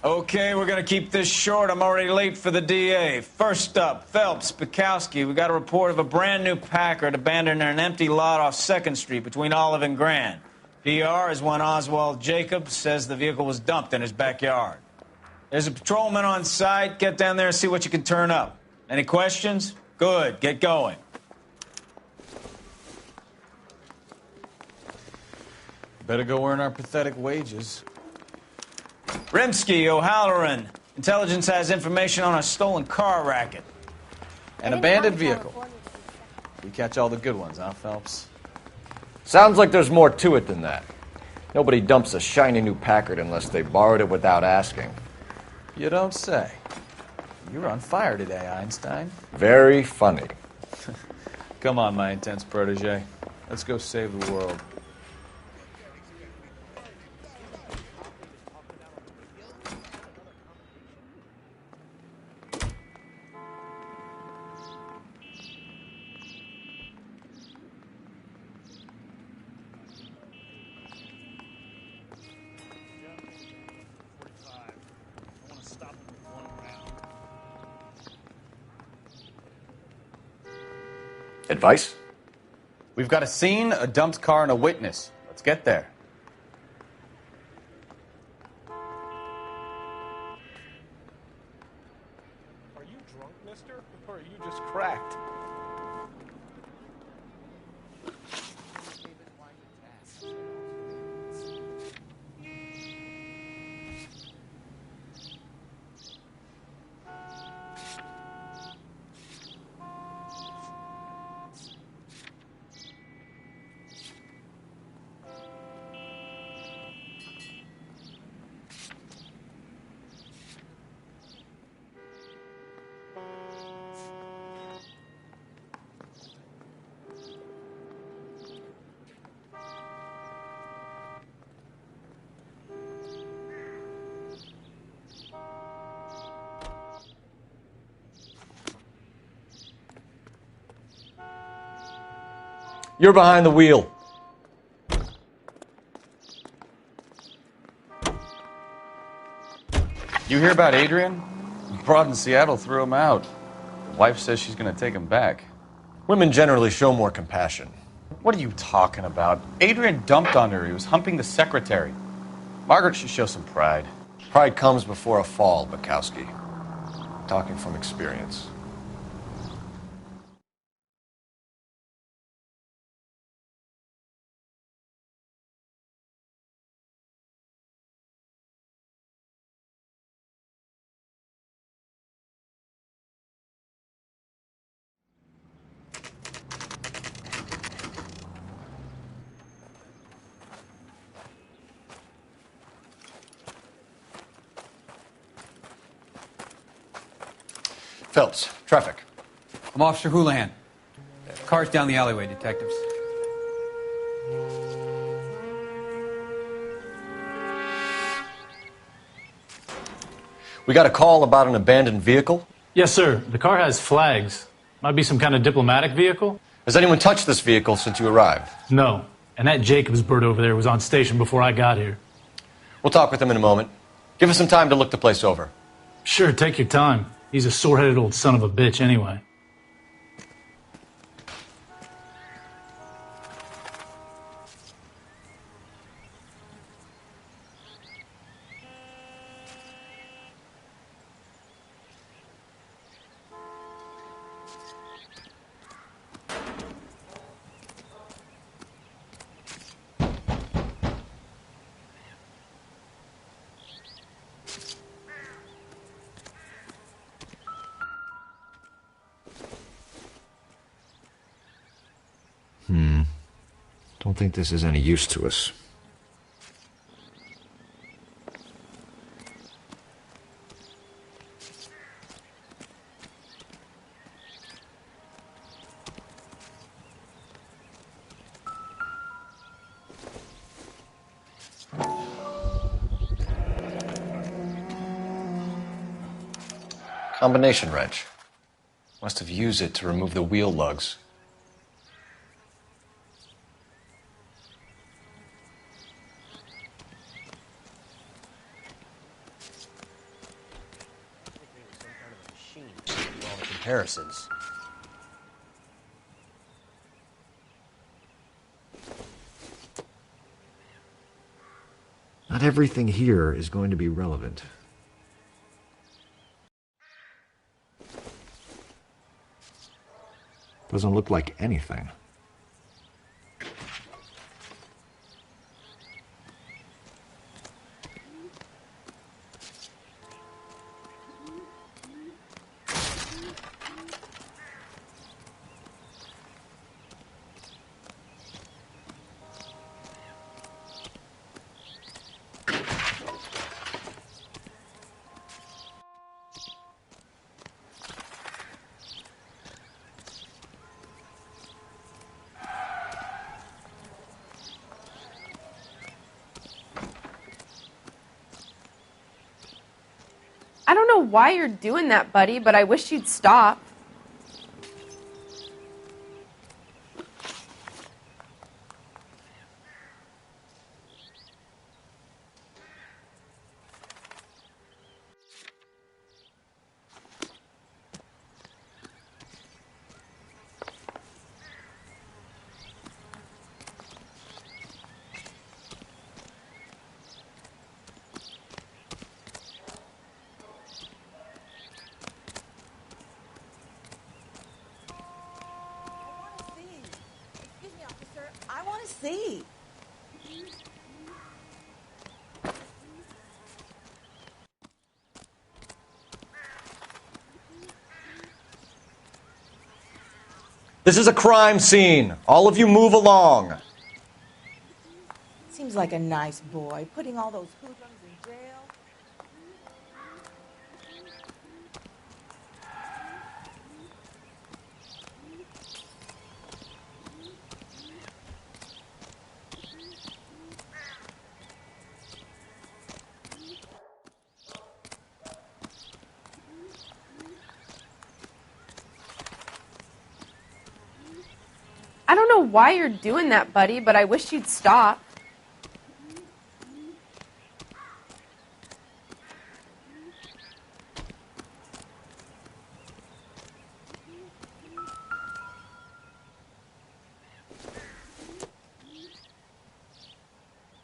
Okay, we're gonna keep this short. I'm already late for the DA. First up, Phelps, Bukowski. We got a report of a brand new Packard abandoned in an empty lot off 2nd Street between Olive and Grand. PR is one Oswald Jacobs says the vehicle was dumped in his backyard. There's a patrolman on site. Get down there and see what you can turn up. Any questions? Good, get going. Better go earn our pathetic wages. Rimsky, O'Halloran. Intelligence has information on a stolen car racket. An abandoned vehicle. We catch all the good ones, huh, Phelps? Sounds like there's more to it than that. Nobody dumps a shiny new Packard unless they borrowed it without asking. You don't say. You're on fire today, Einstein. Very funny. Come on, my intense protege. Let's go save the world. Advice? We've got a scene, a dumped car, and a witness. Let's get there. Are you drunk, mister? Or are you just cracked? You're behind the wheel. You hear about Adrian? The broad in Seattle threw him out. The wife says she's going to take him back. Women generally show more compassion. What are you talking about? Adrian dumped on her. He was humping the secretary. Margaret should show some pride. Pride comes before a fall, Bukowski. Talking from experience. Phelps, traffic. I'm Officer Houlihan. Car's down the alleyway, detectives. We got a call about an abandoned vehicle. Yes, sir. The car has flags. Might be some kind of diplomatic vehicle. Has anyone touched this vehicle since you arrived? No. And that Jacobs bird over there was on station before I got here. We'll talk with him in a moment. Give us some time to look the place over. Sure, take your time. He's a sore-headed old son of a bitch anyway. Don't think this is any use to us. Combination wrench. Must have used it to remove the wheel lugs. Harris's. Not everything here is going to be relevant. Doesn't look like anything. I don't know why you're doing that, buddy, but I wish you'd stop. Excuse me, officer. I want to see. This is a crime scene. All of you move along. Seems like a nice boy, putting all those hoodlums in jail. I don't know why you're doing that, buddy, but I wish you'd stop.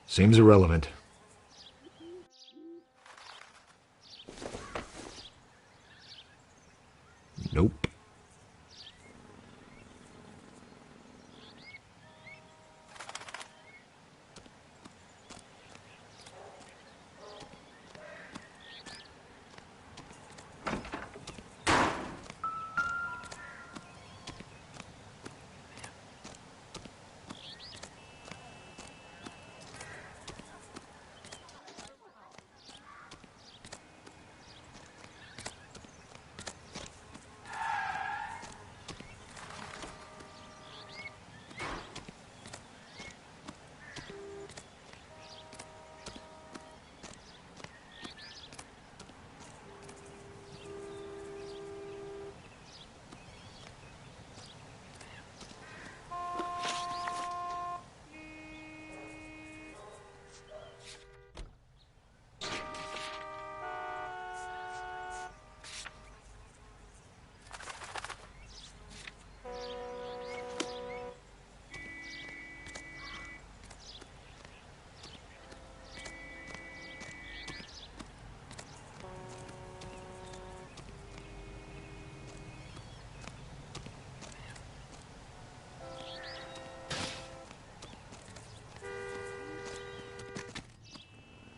Seems irrelevant. Nope.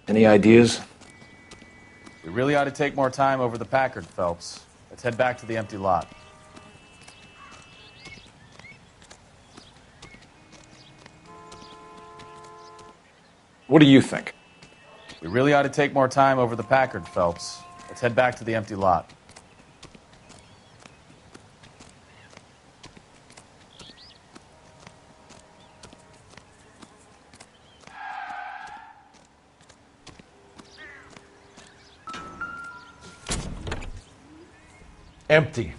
Any ideas? We really ought to take more time over the Packard, Phelps. Let's head back to the empty lot. What do you think? We really ought to take more time over the Packard, Phelps. Let's head back to the empty lot. Empty.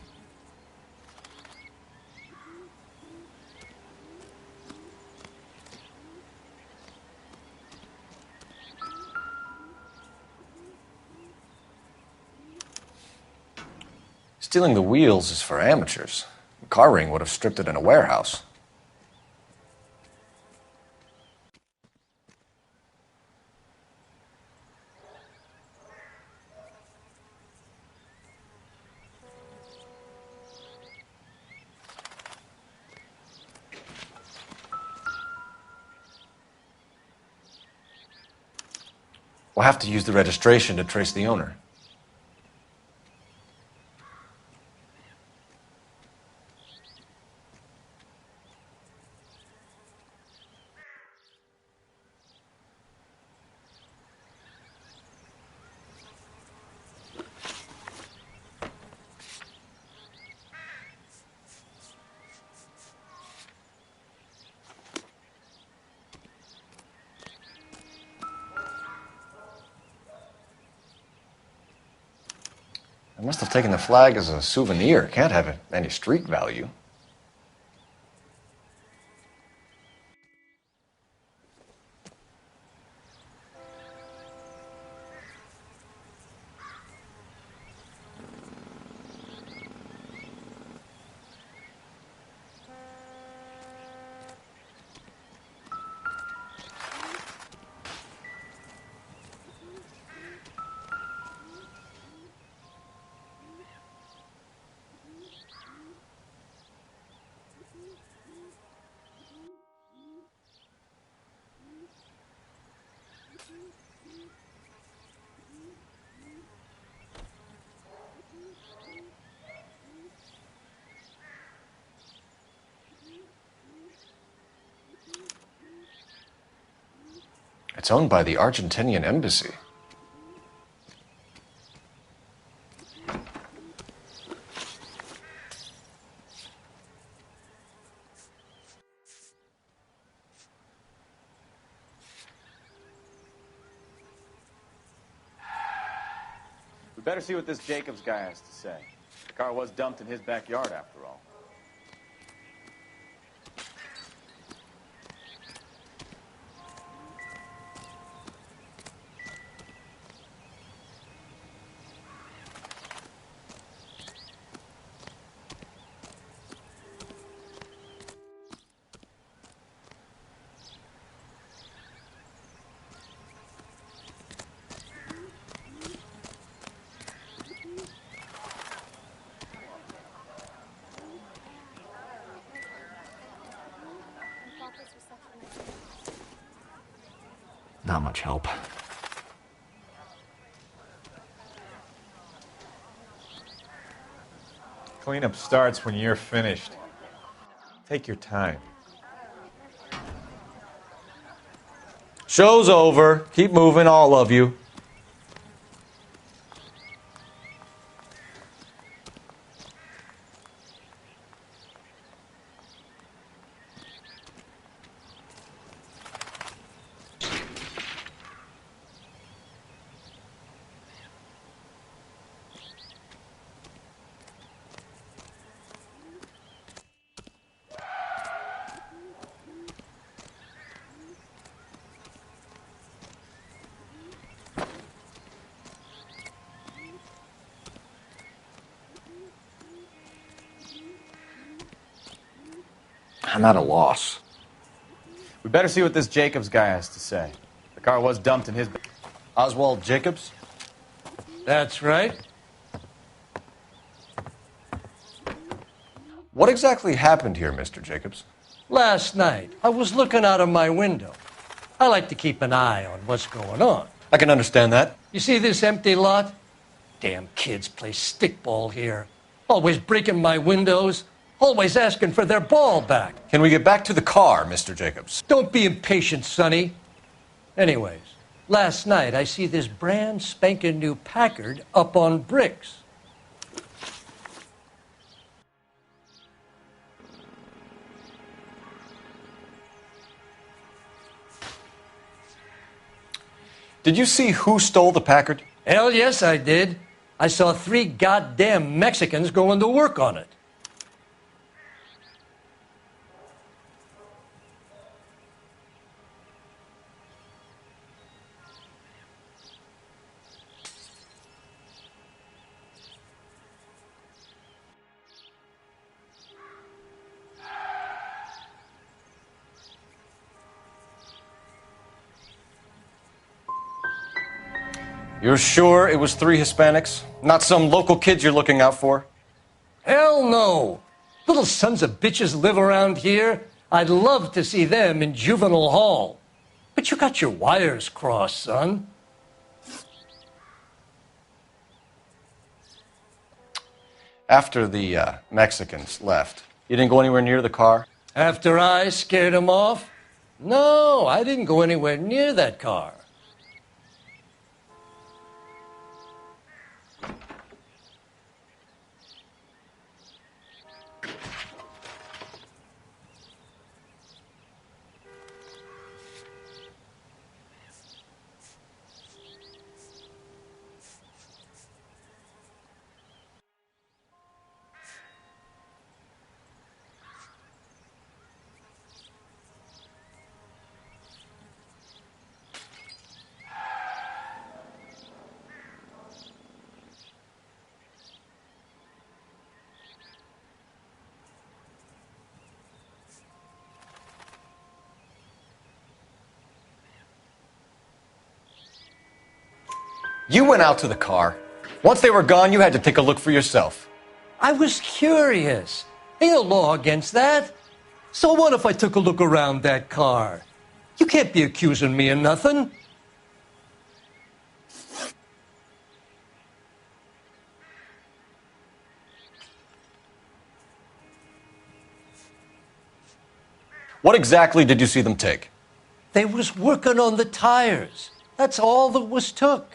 Stealing the wheels is for amateurs. A car ring would have stripped it in a warehouse. We'll have to use the registration to trace the owner. I must have taken the flag as a souvenir. Can't have any street value. It's owned by the Argentinian embassy. We better see what this Jacobs guy has to say. The car was dumped in his backyard, after all. Not much help. Cleanup starts when you're finished. Take your time. Show's over. Keep moving, all of you. I'm at a loss. We better see what this Jacobs guy has to say. The car was dumped in his... Oswald Jacobs? That's right. What exactly happened here, Mr. Jacobs? Last night, I was looking out of my window. I like to keep an eye on what's going on. I can understand that. You see this empty lot? Damn kids play stickball here. Always breaking my windows. Always asking for their ball back. Can we get back to the car, Mr. Jacobs? Don't be impatient, Sonny. Anyways, last night I see this brand spanking new Packard up on bricks. Did you see who stole the Packard? Hell yes, I did. I saw 3 goddamn Mexicans going to work on it. You're sure it was 3 Hispanics? Not some local kids you're looking out for? Hell no. Little sons of bitches live around here. I'd love to see them in juvenile hall. But you got your wires crossed, son. After the Mexicans left, you didn't go anywhere near the car? After I scared them off? No, I didn't go anywhere near that car. You went out to the car. Once they were gone, you had to take a look for yourself. I was curious. Ain't no law against that. So what if I took a look around that car? You can't be accusing me of nothing. What exactly did you see them take? They was working on the tires. That's all that was took.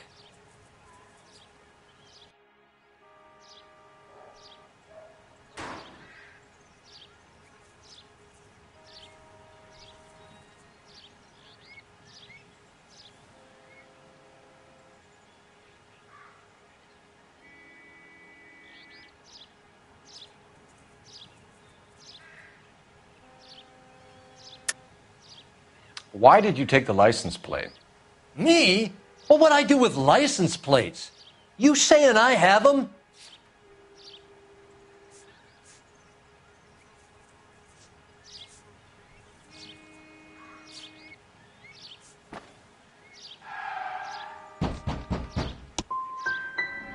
Why did you take the license plate? Me? Well, what'd I do with license plates? You saying I have them?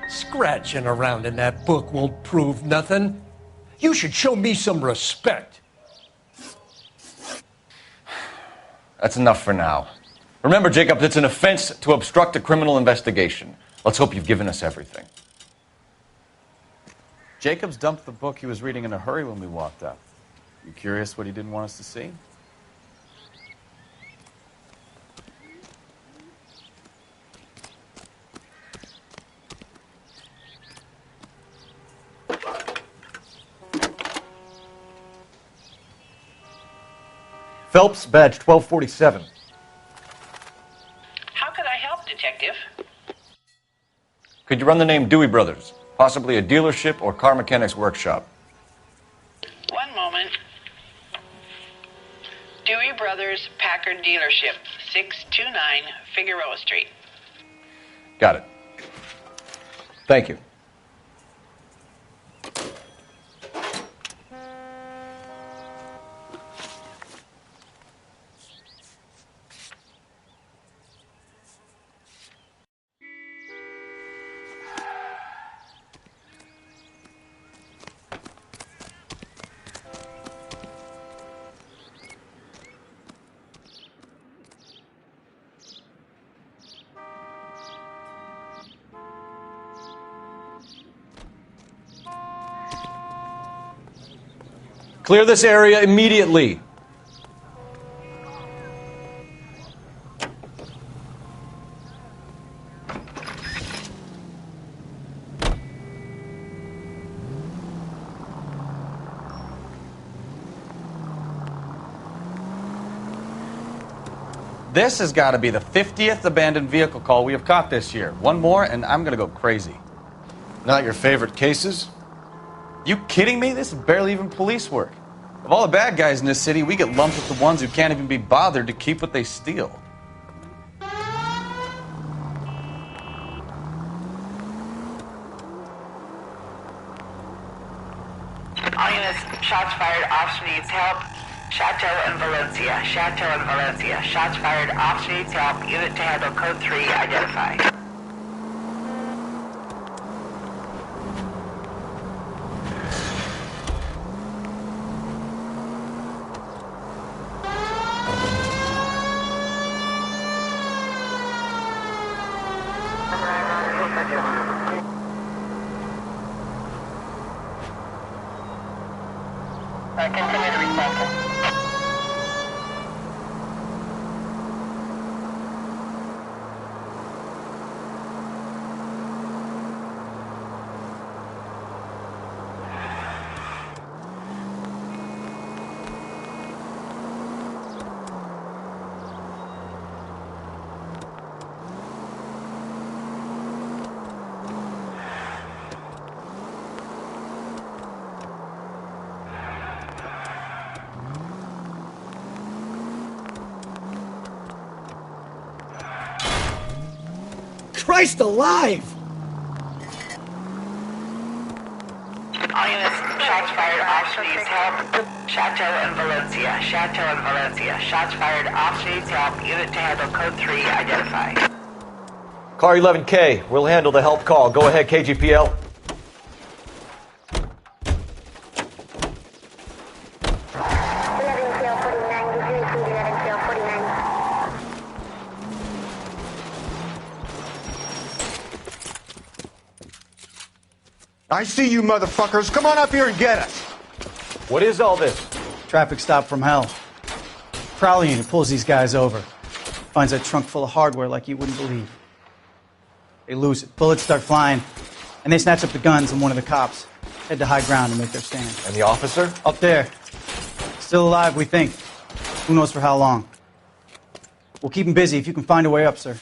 Scratching around in that book won't prove nothing. You should show me some respect. That's enough for now. Remember, Jacob, it's an offense to obstruct a criminal investigation. Let's hope you've given us everything. Jacobs dumped the book he was reading in a hurry when we walked up. You curious what he didn't want us to see? Phelps, badge 1247. How could I help, Detective? Could you run the name Dewey Brothers? Possibly a dealership or car mechanics workshop. One moment. Dewey Brothers Packard Dealership, 629 Figueroa Street. Got it. Thank you. Clear this area immediately. This has got to be the 50th abandoned vehicle call we have caught this year. One more, and I'm going to go crazy. Not your favorite cases? You kidding me? This is barely even police work. Of all the bad guys in this city, we get lumped with the ones who can't even be bothered to keep what they steal. All units, shots fired, officer needs help. Chateau and Valencia, Chateau and Valencia. Shots fired, officer needs help. Unit to handle code 3, identify. continue to recycle. Christ alive! All units, shots fired, officer needs help. Chateau and Valencia. Chateau and Valencia. Shots fired, officer needs help. Unit to handle code 3 identified. Car 11K, we'll handle the help call. Go ahead, KGPL. I see you motherfuckers. Come on up here and get us. What is all this? Traffic stop from hell. Prowler unit pulls these guys over. Finds a trunk full of hardware like you wouldn't believe. They lose it. Bullets start flying. And they snatch up the guns and one of the cops. Head to high ground and make their stand. And the officer? Up there. Still alive, we think. Who knows for how long. We'll keep him busy if you can find a way up, sir.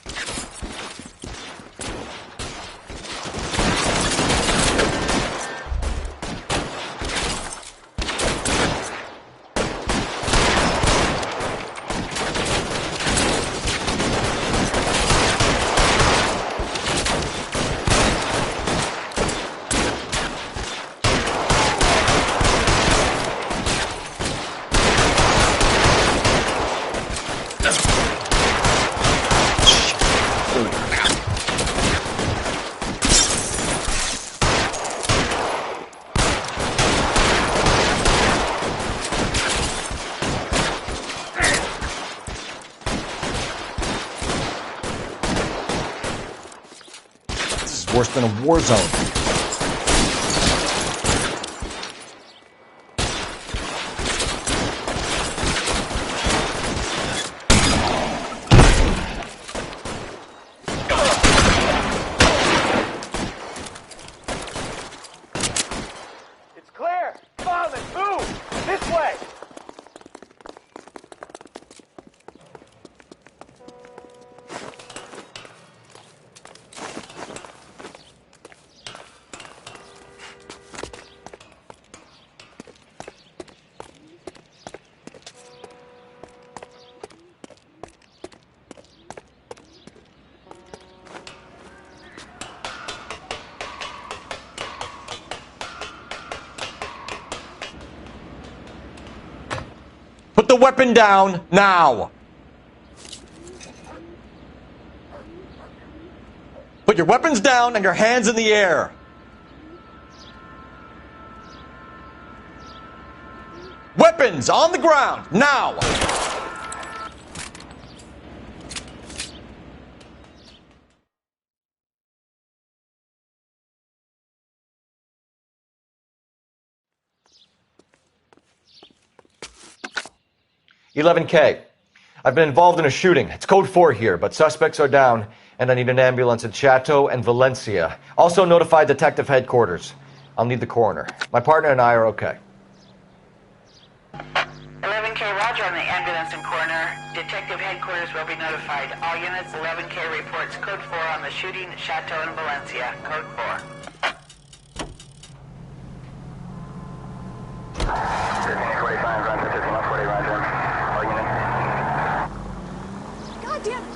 Worse than a war zone. It's clear. Come on, let's move. This way. Put the weapon down now. Put your weapons down and your hands in the air. Weapons on the ground now. 11K. I've been involved in a shooting. It's code 4 here, but suspects are down, and I need an ambulance at Chateau and Valencia. Also notify Detective Headquarters. I'll need the coroner. My partner and I are okay. 11K, roger on the ambulance and coroner. Detective Headquarters will be notified. All units, 11K reports code 4 on the shooting at Chateau and Valencia. Code 4. God damn it!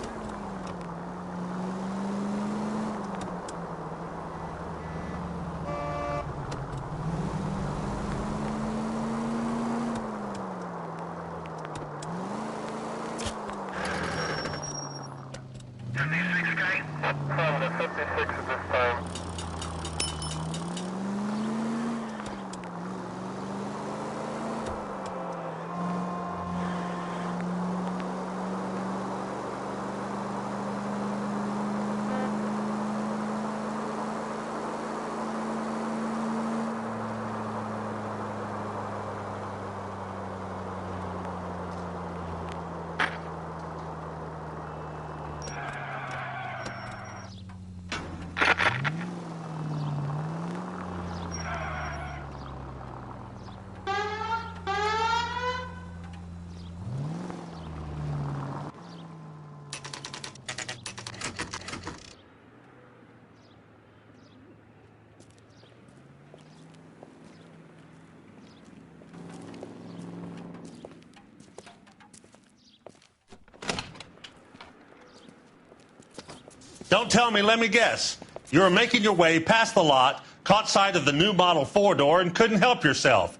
Don't tell me, let me guess. You were making your way past the lot, caught sight of the new model 4-door, and couldn't help yourself.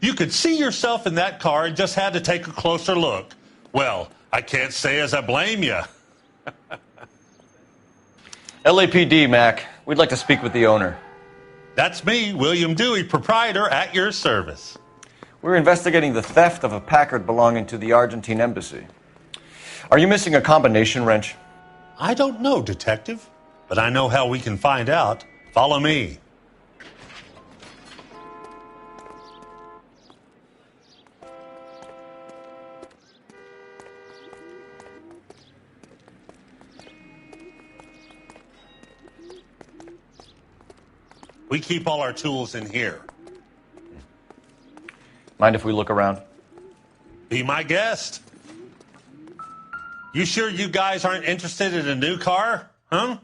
You could see yourself in that car and just had to take a closer look. Well, I can't say as I blame you. LAPD, Mac. We'd like to speak with the owner. That's me, William Dewey, proprietor, at your service. We're investigating the theft of a Packard belonging to the Argentine embassy. Are you missing a combination wrench? I don't know, Detective, but I know how we can find out. Follow me. We keep all our tools in here. Mind if we look around? Be my guest. You sure you guys aren't interested in a new car? Huh?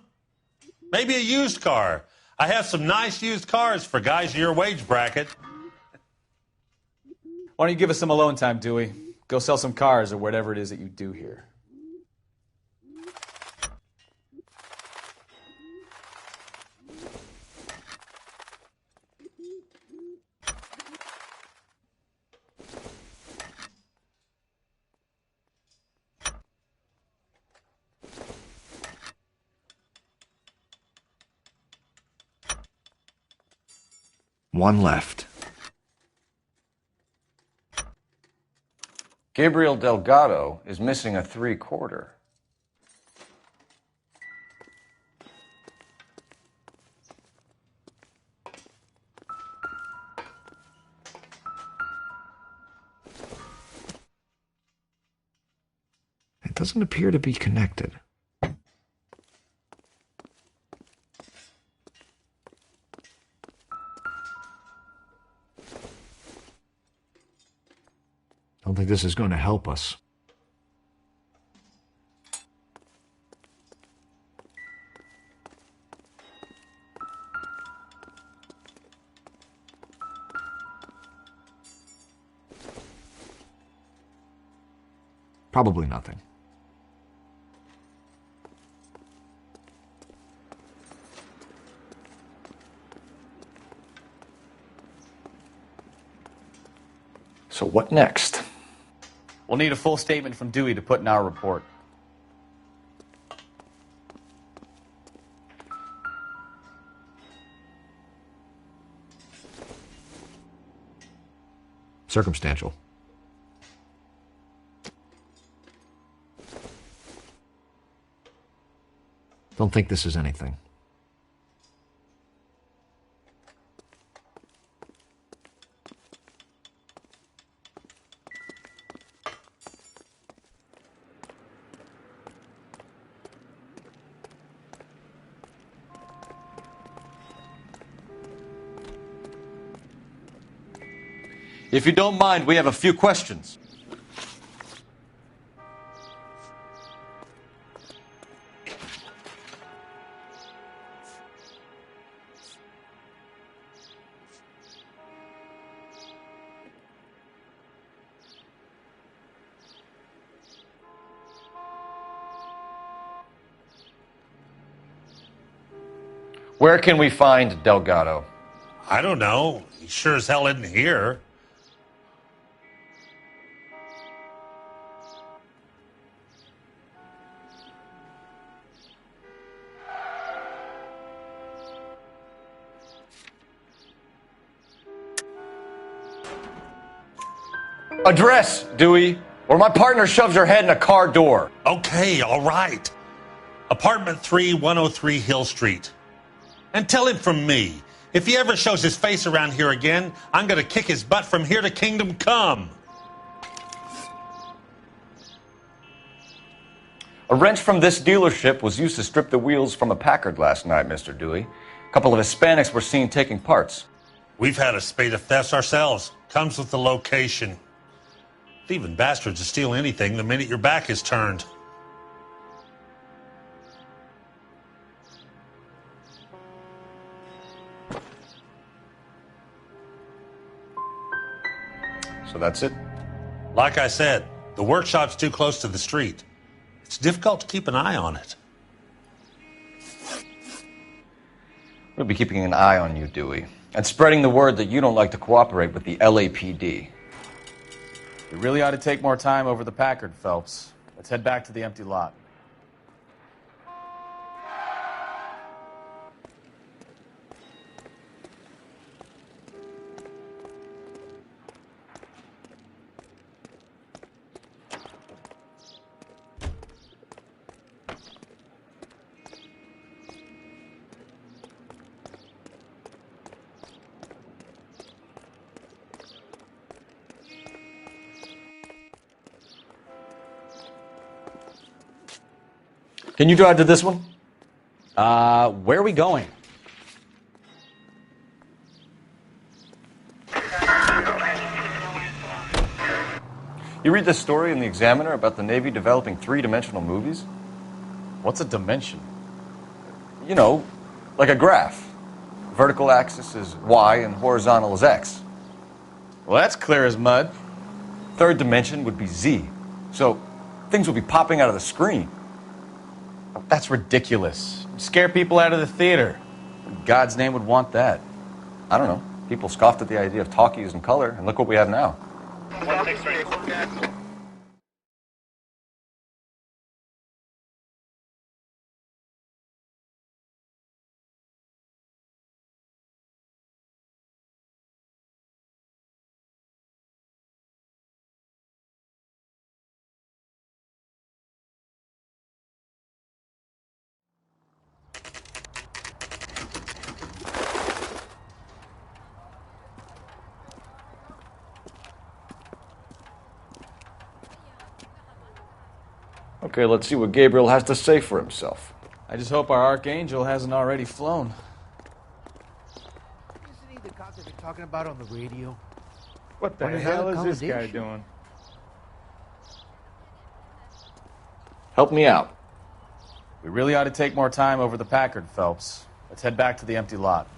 Maybe a used car. I have some nice used cars for guys in your wage bracket. Why don't you give us some alone time, Dewey? Go sell some cars or whatever it is that you do here. One left. Gabriel Delgado is missing a 3/4. It doesn't appear to be connected. I don't think this is going to help us. Probably nothing. So what next? We'll need a full statement from Dewey to put in our report. Circumstantial. Don't think this is anything. If you don't mind, we have a few questions. Where can we find Delgado? I don't know. He sure as hell isn't here. Address, Dewey, or my partner shoves her head in a car door. Okay, all right. Apartment 3, 103 Hill Street. And tell him from me, if he ever shows his face around here again, I'm going to kick his butt from here to Kingdom Come. A wrench from this dealership was used to strip the wheels from a Packard last night, Mr. Dewey. A couple of Hispanics were seen taking parts. We've had a spate of thefts ourselves. Comes with the location. Thieving bastards to steal anything the minute your back is turned. So that's it? Like I said, the workshop's too close to the street. It's difficult to keep an eye on it. We'll be keeping an eye on you, Dewey, and spreading the word that you don't like to cooperate with the LAPD. We really ought to take more time over the Packard, Phelps. Let's head back to the empty lot. Can you drive to this one? Where are we going? You read this story in the Examiner about the Navy developing three-dimensional movies? What's a dimension? You know, like a graph. Vertical axis is Y and horizontal is X. Well, that's clear as mud. Third dimension would be Z. So things will be popping out of the screen. That's ridiculous. Scare people out of the theater. In God's name would want that. I don't know. People scoffed at the idea of talkies in color, and look what we have now. Okay, let's see what Gabriel has to say for himself. I just hope our Archangel hasn't already flown. Isn't he the cop that they're talking about on the radio? What the On the hell is this guy accommodation? doing? Help me out. We really ought to take more time over the Packard, Phelps. Let's head back to the empty lot.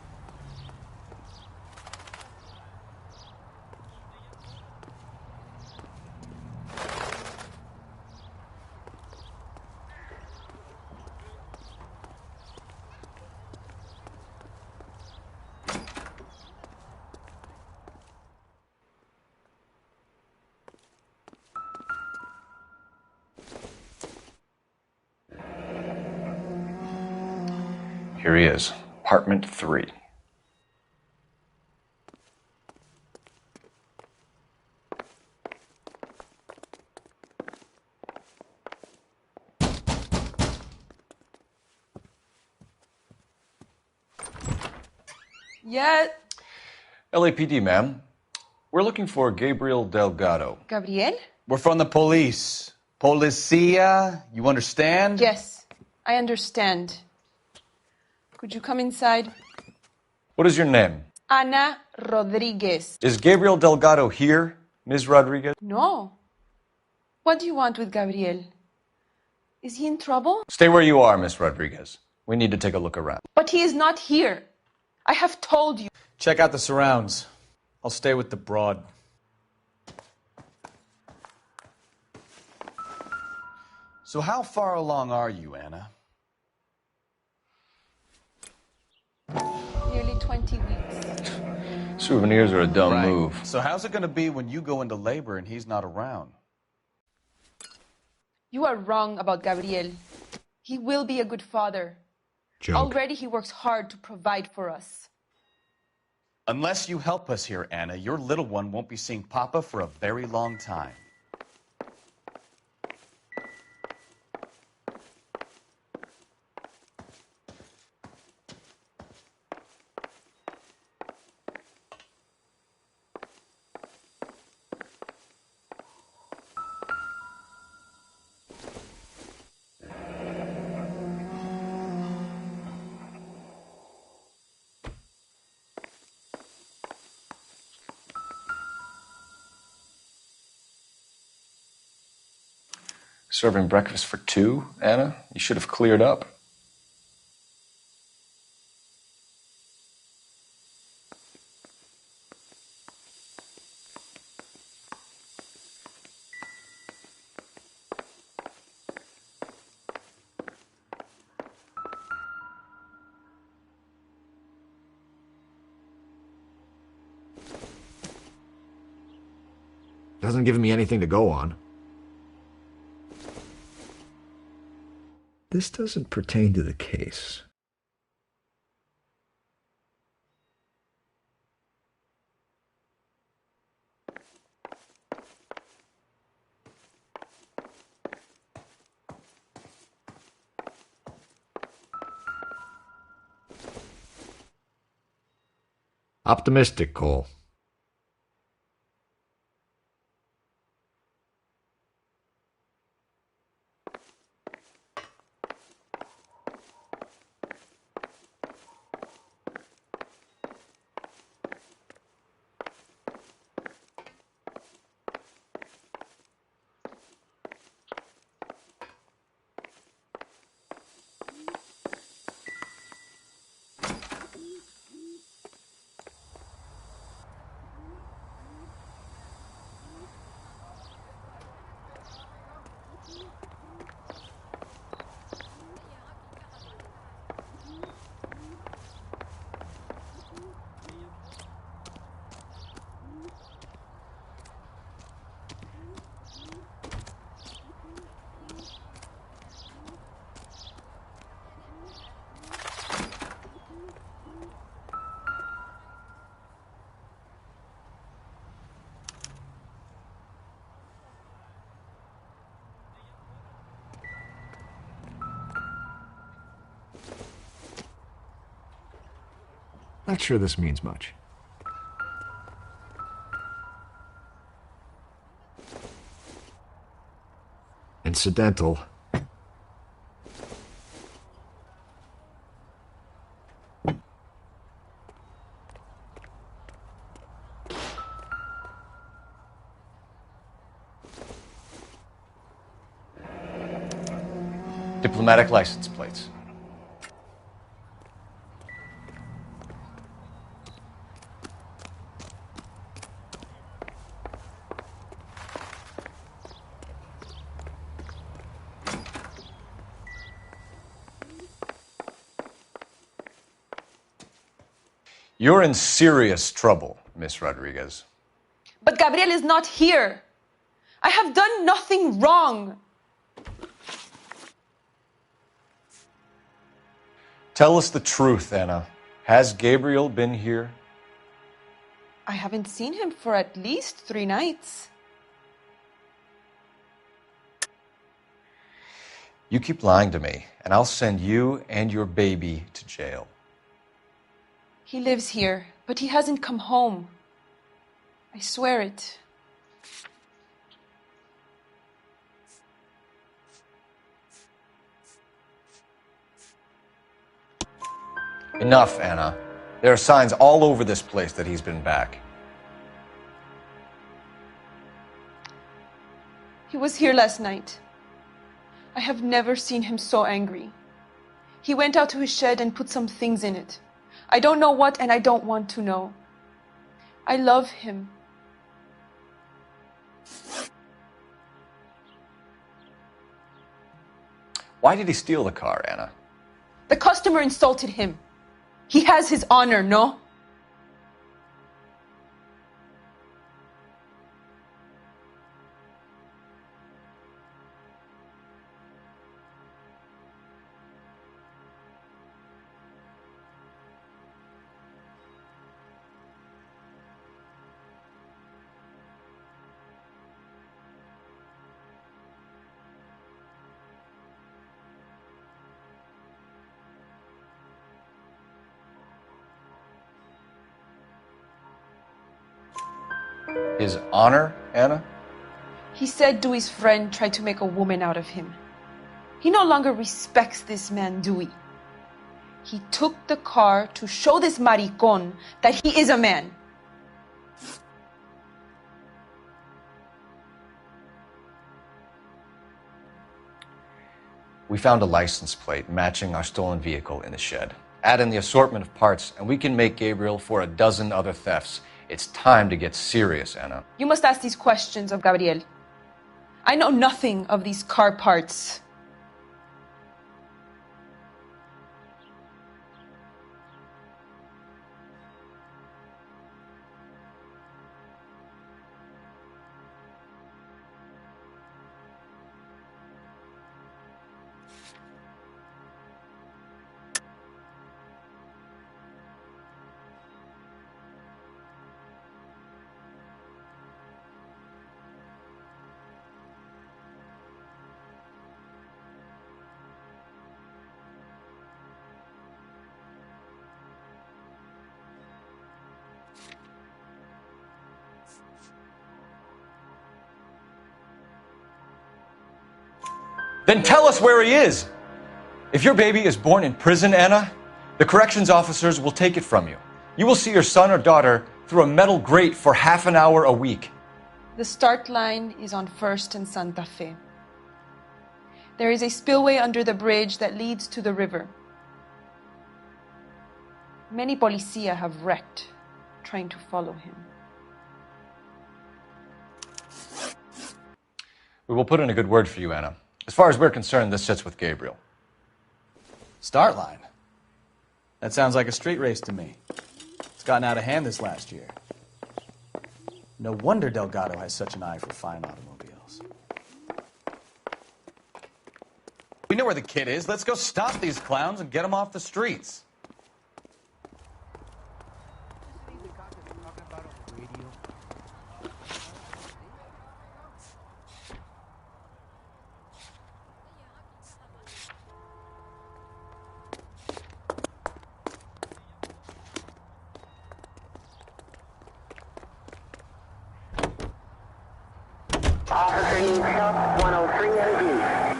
Here he is, apartment 3. Yeah. LAPD, ma'am. We're looking for Gabriel Delgado. Gabriel? We're from the police. Policia, you understand? Yes, I understand. Could you come inside? What is your name? Ana Rodriguez. Is Gabriel Delgado here, Ms. Rodriguez? No. What do you want with Gabriel? Is he in trouble? Stay where you are, Miss Rodriguez. We need to take a look around. But he is not here. I have told you. Check out the surrounds. I'll stay with the broad. So how far along are you, Anna? Nearly 20 weeks. Souvenirs are a dumb Right. move. So how's it going to be when you go into labor and he's not around? You are wrong about Gabriel. He will be a good father. Junk. Already he works hard to provide for us. Unless you help us here, Anna, your little one won't be seeing Papa for a very long time. Serving breakfast for 2, Anna? You should have cleared up. Doesn't give me anything to go on. This doesn't pertain to the case. Optimistic, Cole. Not sure this means much. Incidental. Diplomatic license plates. You're in serious trouble, Miss Rodriguez. But Gabriel is not here. I have done nothing wrong. Tell us the truth, Anna. Has Gabriel been here? I haven't seen him for at least 3 nights. You keep lying to me, and I'll send you and your baby to jail. He lives here, but he hasn't come home. I swear it. Enough, Anna. There are signs all over this place that he's been back. He was here last night. I have never seen him so angry. He went out to his shed and put some things in it. I don't know what, and I don't want to know. I love him. Why did he steal the car, Anna? The customer insulted him. He has his honor, no? His honor, Anna? He said Dewey's friend tried to make a woman out of him. He no longer respects this man, Dewey. He took the car to show this maricón that he is a man. We found a license plate matching our stolen vehicle in the shed. Add in the assortment of parts, and we can make Gabriel for a dozen other thefts. It's time to get serious, Anna. You must ask these questions of Gabriel. I know nothing of these car parts. Then tell us where he is. If your baby is born in prison, Anna, the corrections officers will take it from you. You will see your son or daughter through a metal grate for half an hour a week. The start line is on 1st and Santa Fe. There is a spillway under the bridge that leads to the river. Many policia have wrecked trying to follow him. We will put in a good word for you, Anna. As far as we're concerned, this sits with Gabriel. Start line? That sounds like a street race to me. It's gotten out of hand this last year. No wonder Delgado has such an eye for fine automobiles. We know where the kid is. Let's go stop these clowns and get them off the streets. Officer needs help, 103 MD.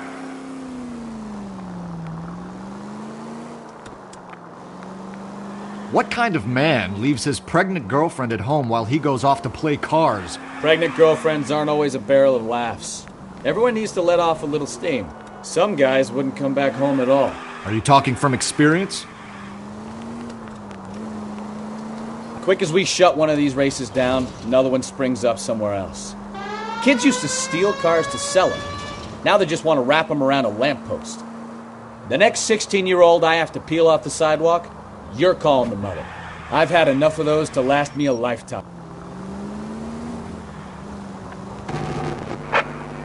What kind of man leaves his pregnant girlfriend at home while he goes off to play cars? Pregnant girlfriends aren't always a barrel of laughs. Everyone needs to let off a little steam. Some guys wouldn't come back home at all. Are you talking from experience? Quick as we shut one of these races down, another one springs up somewhere else. Kids used to steal cars to sell them. Now they just want to wrap them around a lamppost. The next 16-year-old I have to peel off the sidewalk, you're calling the mother. I've had enough of those to last me a lifetime.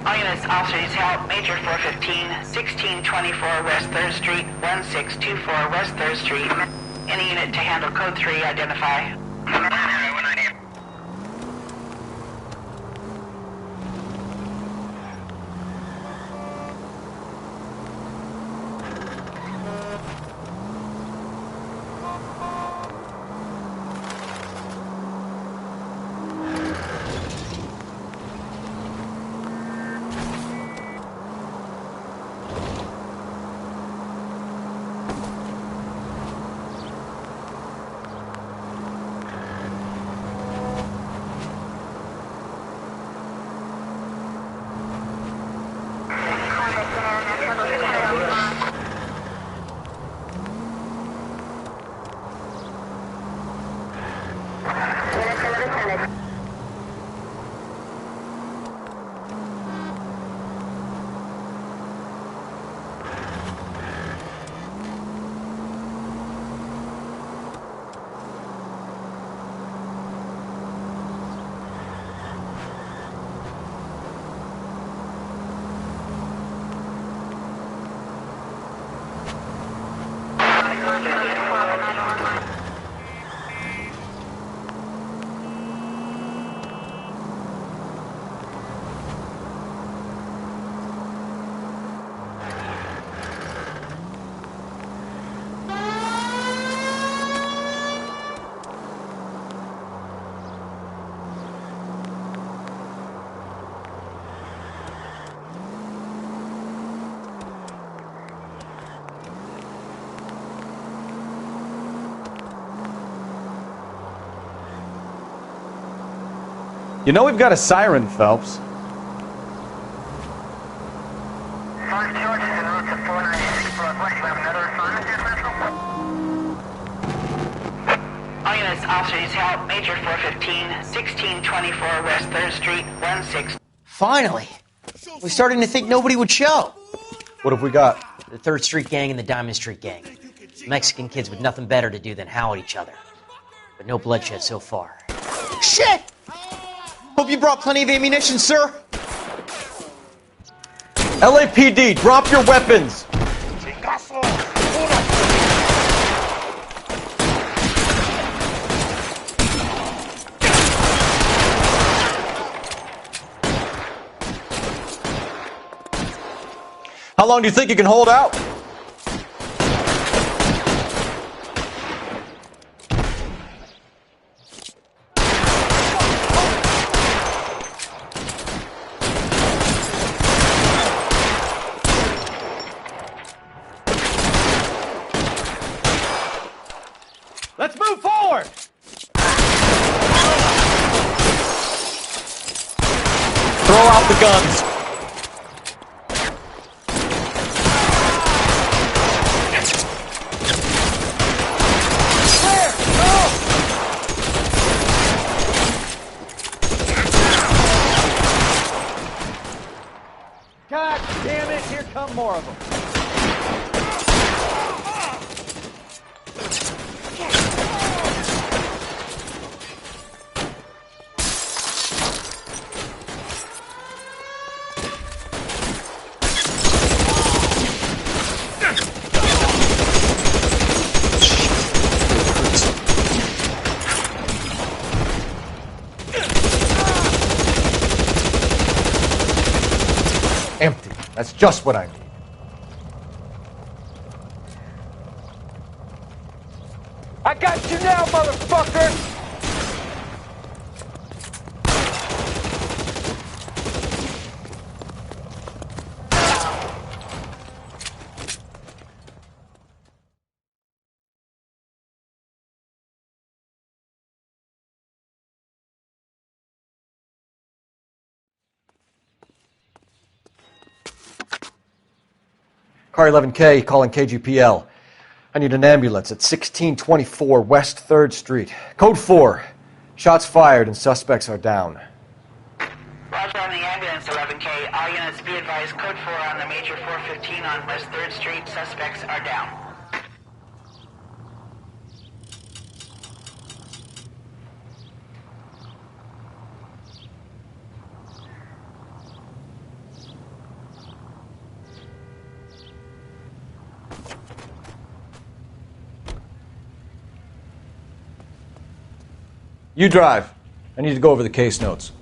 All units, officers help, Major 415, 1624 West 3rd Street, 1624 West 3rd Street. Any unit to handle code 3, identify. You know we've got a siren, Phelps. All units, officers help, Major 415, 1624 West 3rd Street, 16. Finally! We're starting to think nobody would show. What have we got? The 3rd Street Gang and the Diamond Street Gang. Mexican kids with nothing better to do than howl at each other. But no bloodshed so far. Shit! Hope you brought plenty of ammunition, sir. LAPD, drop your weapons! How long do you think you can hold out? Move forward! Throw out the guns. God damn it, here come more of them. Empty. That's just what I need. I got you now, motherfucker! Car 11K calling KGPL. I need an ambulance at 1624 West 3rd Street. Code 4. Shots fired and suspects are down. Roger on the ambulance, 11K. All units be advised, code 4 on the major 415 on West 3rd Street. Suspects are down. You drive. I need to go over the case notes.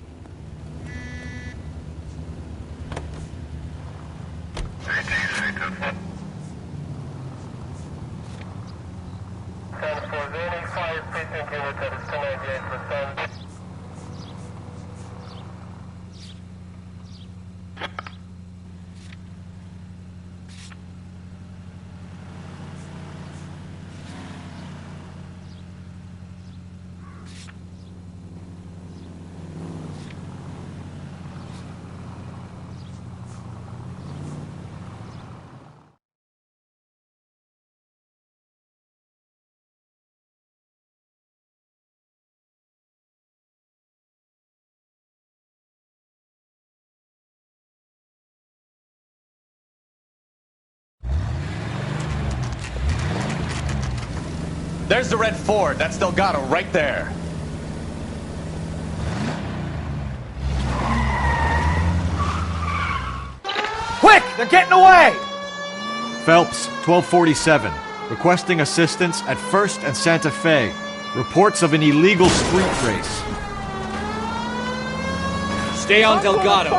There's the red Ford. That's Delgado right there. Quick! They're getting away! Phelps, 1247. Requesting assistance at 1st and Santa Fe. Reports of an illegal street race. Stay on Delgado.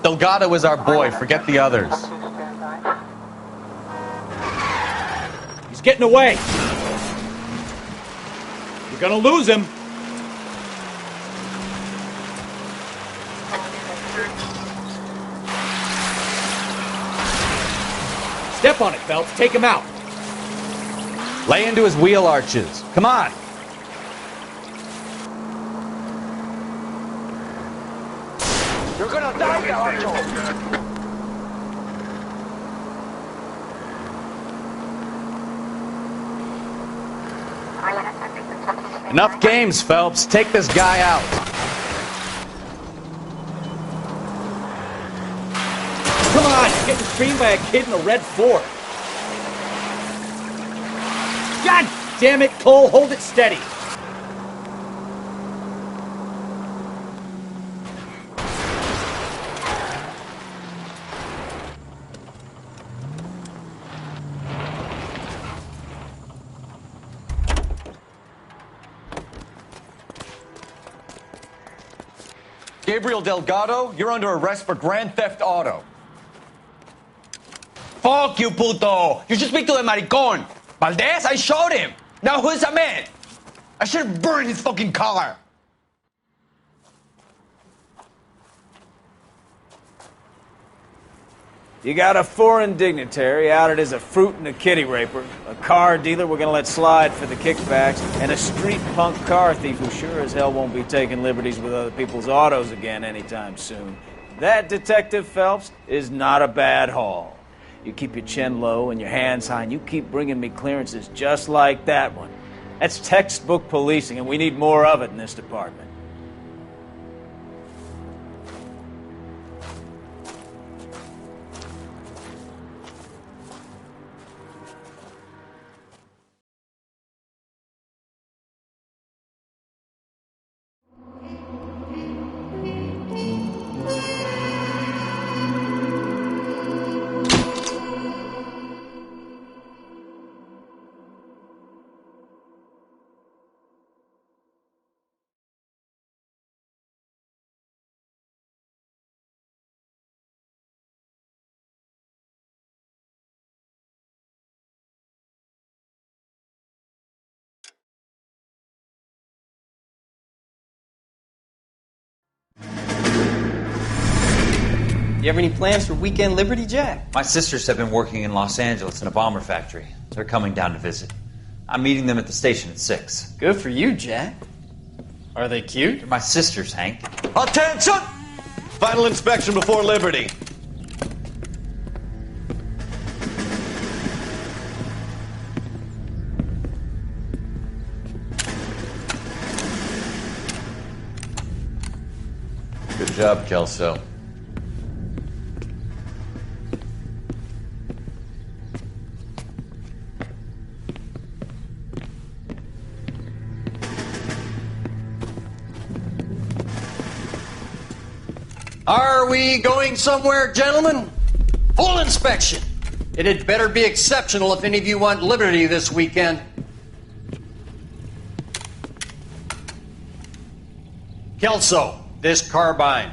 Delgado is our boy. Forget the others. He's getting away. You're gonna lose him. Step on it, Phelps. Take him out. Lay into his wheel arches. Come on. You're gonna die, Delgado! Enough games, Phelps. Take this guy out. Come on, you're getting screened by a kid in a red Ford. God damn it, Cole, hold it steady. Gabriel Delgado, you're under arrest for grand theft auto. Fuck you, puto! You should speak to the maricón. Valdez, I showed him. Now who's a man? I should have burned his fucking car. You got a foreign dignitary outed as a fruit and a kitty raper, a car dealer we're gonna let slide for the kickbacks, and a street punk car thief who sure as hell won't be taking liberties with other people's autos again anytime soon. That, Detective Phelps, is not a bad haul. You keep your chin low and your hands high, and you keep bringing me clearances just like that one. That's textbook policing, and we need more of it in this department. You have any plans for Weekend Liberty, Jack? My sisters have been working in Los Angeles in a bomber factory. They're coming down to visit. I'm meeting them at the station at 6. Good for you, Jack. Are they cute? They're my sisters, Hank. Attention! Final inspection before Liberty. Good job, Kelso. Are we going somewhere, gentlemen? Full inspection. It had better be exceptional if any of you want liberty this weekend. Kelso, this carbine.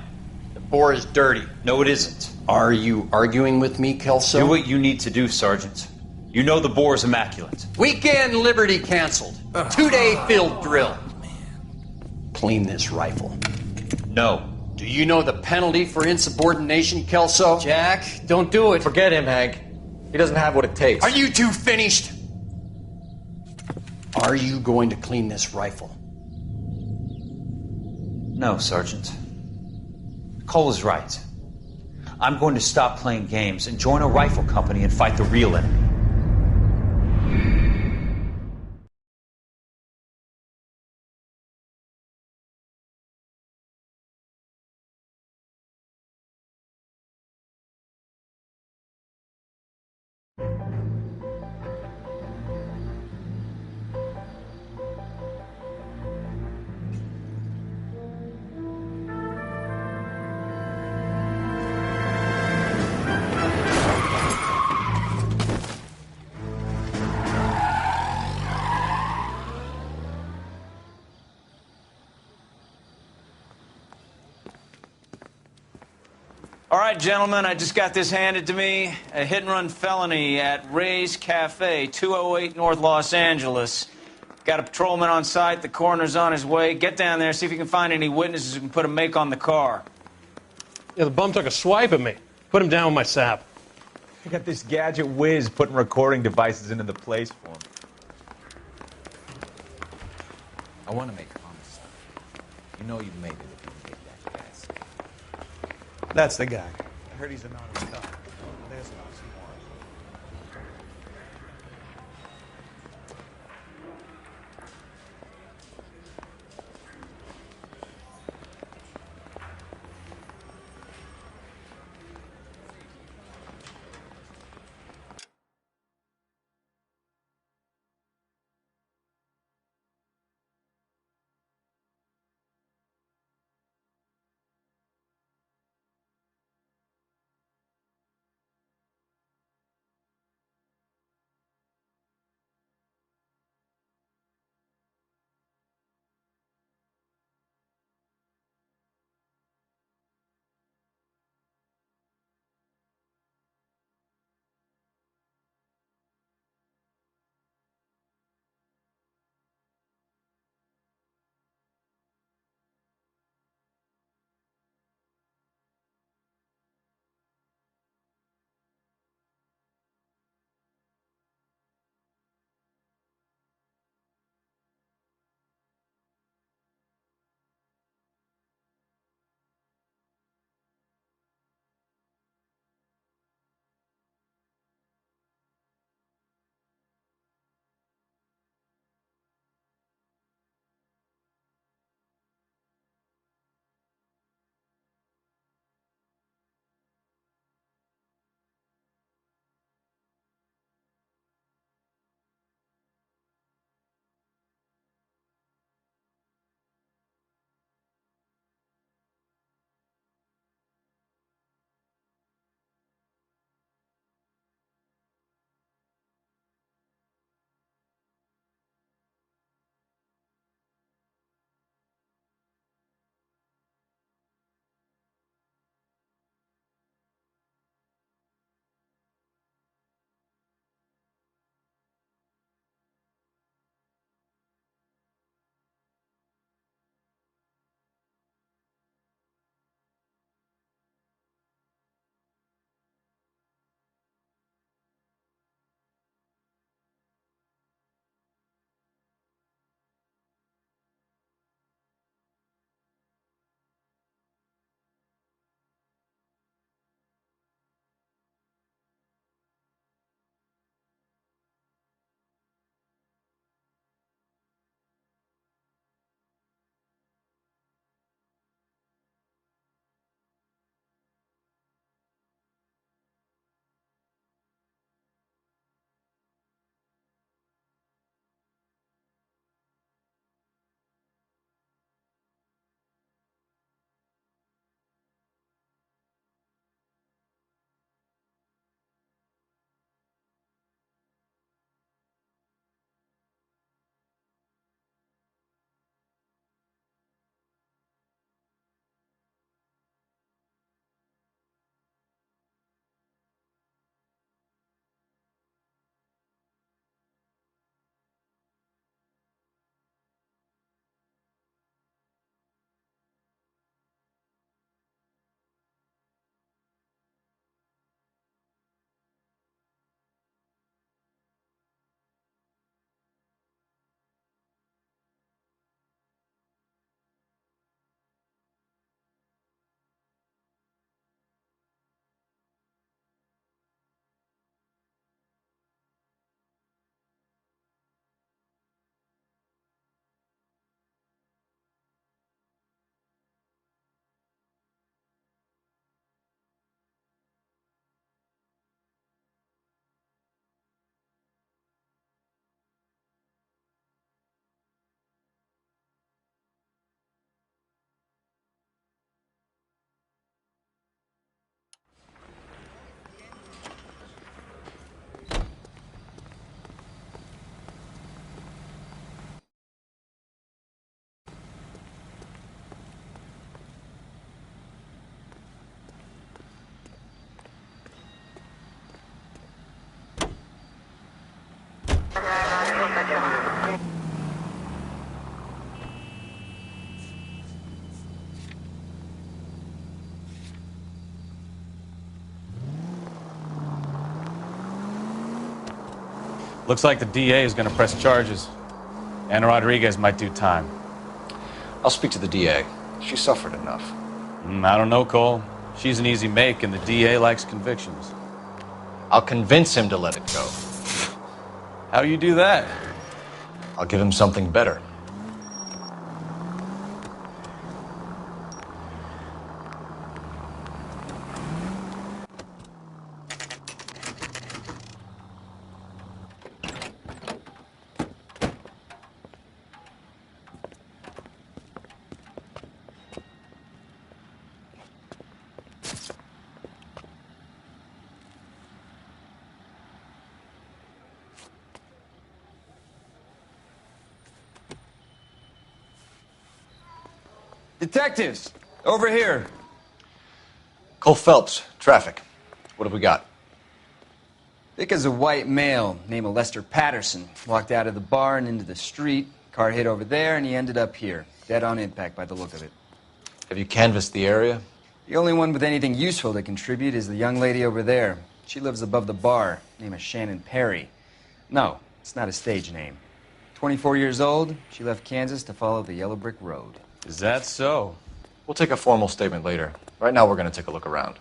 The bore is dirty. No, it isn't. Are you arguing with me, Kelso? Do what you need to do, Sergeant. You know the bore is immaculate. Weekend liberty canceled. 2-day field drill. Clean this rifle. No. Do you know the penalty for insubordination, Kelso? Jack, don't do it. Forget him, Hank. He doesn't have what it takes. Are you two finished? Are you going to clean this rifle? No, Sergeant. Cole is right. I'm going to stop playing games and join a rifle company and fight the real enemy. All right, gentlemen, I just got this handed to me. A hit-and-run felony at Ray's Cafe, 208 North Los Angeles. Got a patrolman on site. The coroner's on his way. Get down there, see if you can find any witnesses who can put a make on the car. Yeah, the bum took a swipe at me. Put him down with my sap. I got this gadget whiz putting recording devices into the place for him. I want to make homicide. You know you made it if you can get that gas. That's the guy. I heard he's anonymous. There's some more. Looks like the DA is going to press charges. Anna Rodriguez might do time. I'll speak to the DA. She suffered enough. I don't know, Cole. She's an easy make, and the DA likes convictions. I'll convince him to let it go. How you do that? I'll give him something better. Detectives, over here. Cole Phelps, traffic. What have we got? Thick as a white male named Lester Patterson. Walked out of the bar and into the street. Car hit over there, and he ended up here. Dead on impact by the look of it. Have you canvassed the area? The only one with anything useful to contribute is the young lady over there. She lives above the bar. Name is Shannon Perry. No, it's not a stage name. 24 years old, she left Kansas to follow the yellow brick road. Is that so? We'll take a formal statement later. Right now, we're going to take a look around.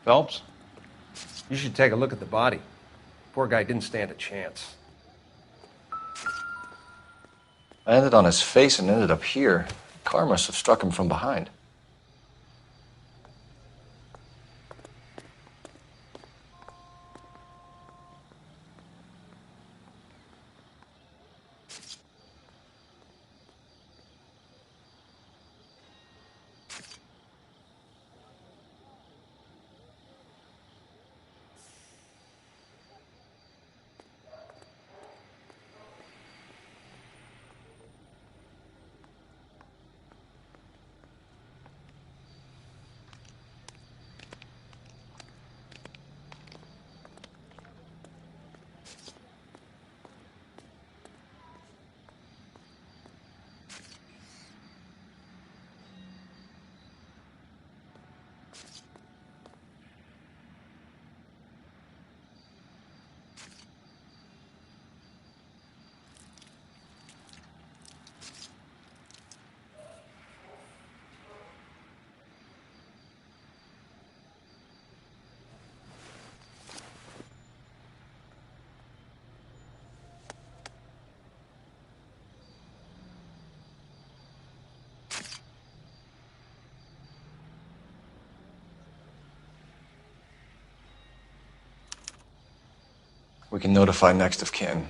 Phelps, you should take a look at the body. Poor guy didn't stand a chance. I landed on his face and ended up here. The car must have struck him from behind. We can notify next of kin.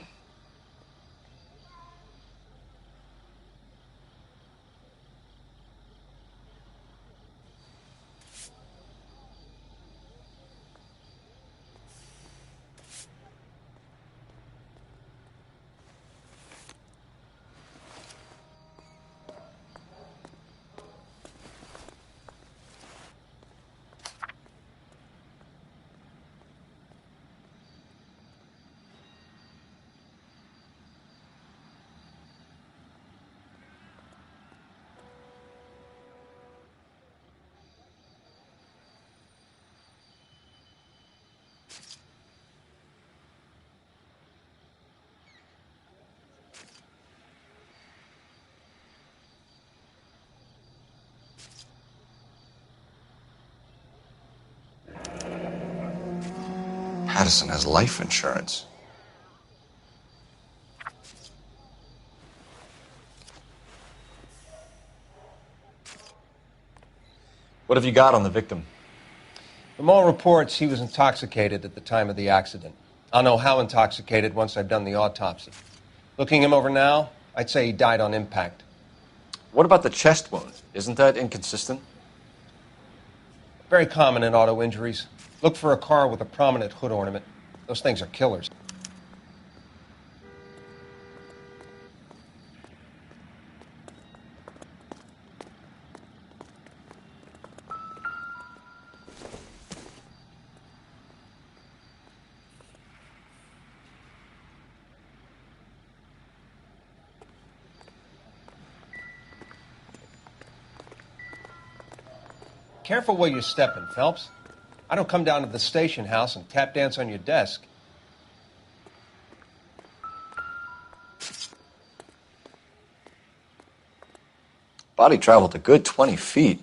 Patterson has life insurance. What have you got on the victim? From all reports, he was intoxicated at the time of the accident. I'll know how intoxicated once I've done the autopsy. Looking him over now, I'd say he died on impact. What about the chest wound? Isn't that inconsistent? Very common in auto injuries. Look for a car with a prominent hood ornament. Those things are killers. Careful where you're stepping, Phelps. I don't come down to the station house and tap dance on your desk. Body traveled a good 20 feet.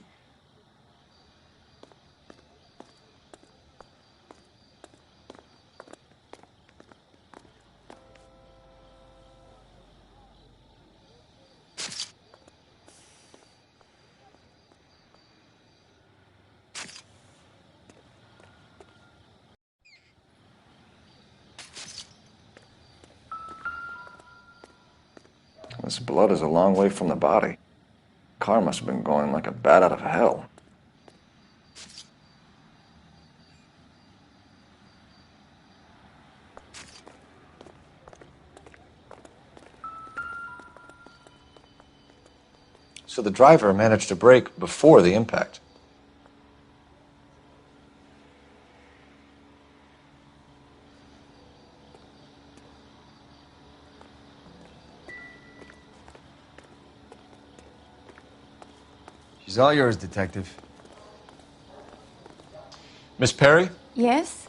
This blood is a long way from the body. Car must have been going like a bat out of hell. So the driver managed to brake before the impact. She's all yours, Detective. Miss Perry? Yes?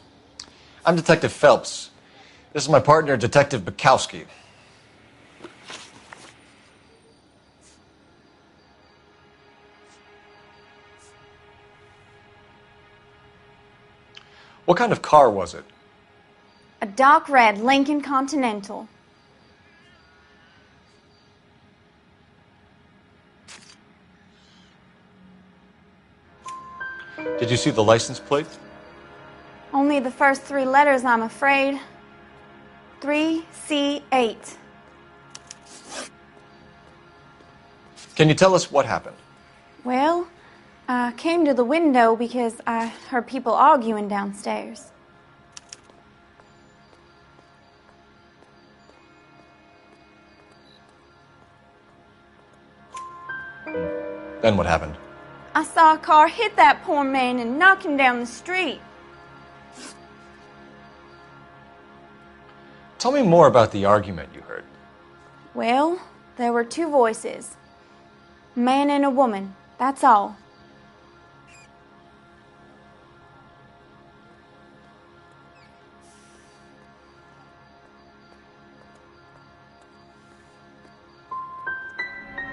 I'm Detective Phelps. This is my partner, Detective Bukowski. What kind of car was it? A dark red Lincoln Continental. Did you see the license plate? Only the first three letters, I'm afraid. 3C8. Can you tell us what happened? Well, I came to the window because I heard people arguing downstairs. Then what happened? I saw a car hit that poor man and knock him down the street. Tell me more about the argument you heard. Well, there were two voices. A man and a woman, that's all.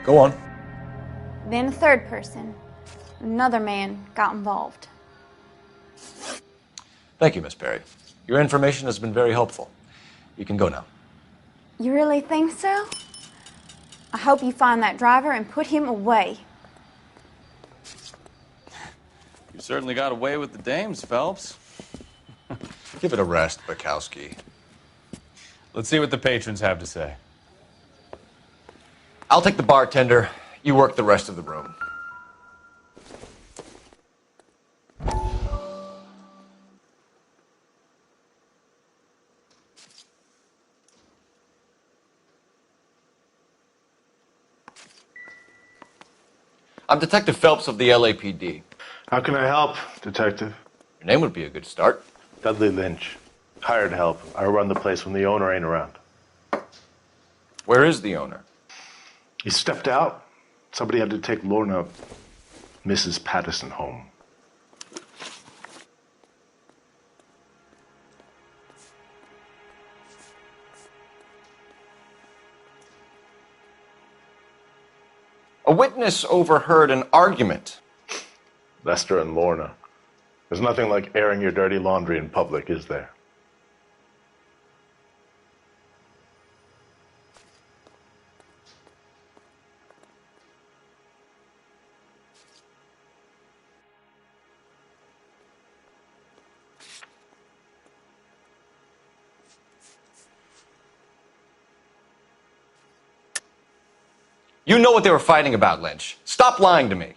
Go on. Then a third person. Another man got involved. Thank you, Miss Perry. Your information has been very helpful. You can go now. You really think so? I hope you find that driver and put him away. You certainly got away with the dames, Phelps. Give it a rest, Bukowski. Let's see what the patrons have to say. I'll take the bartender. You work the rest of the room. I'm Detective Phelps of the LAPD. How can I help, Detective? Your name would be a good start. Dudley Lynch. Hired help. I run the place when the owner ain't around. Where is the owner? He stepped out. Somebody had to take Lorna, Mrs. Patterson, home. A witness overheard an argument. Lester and Lorna. There's nothing like airing your dirty laundry in public, is there? You know what they were fighting about, Lynch. Stop lying to me.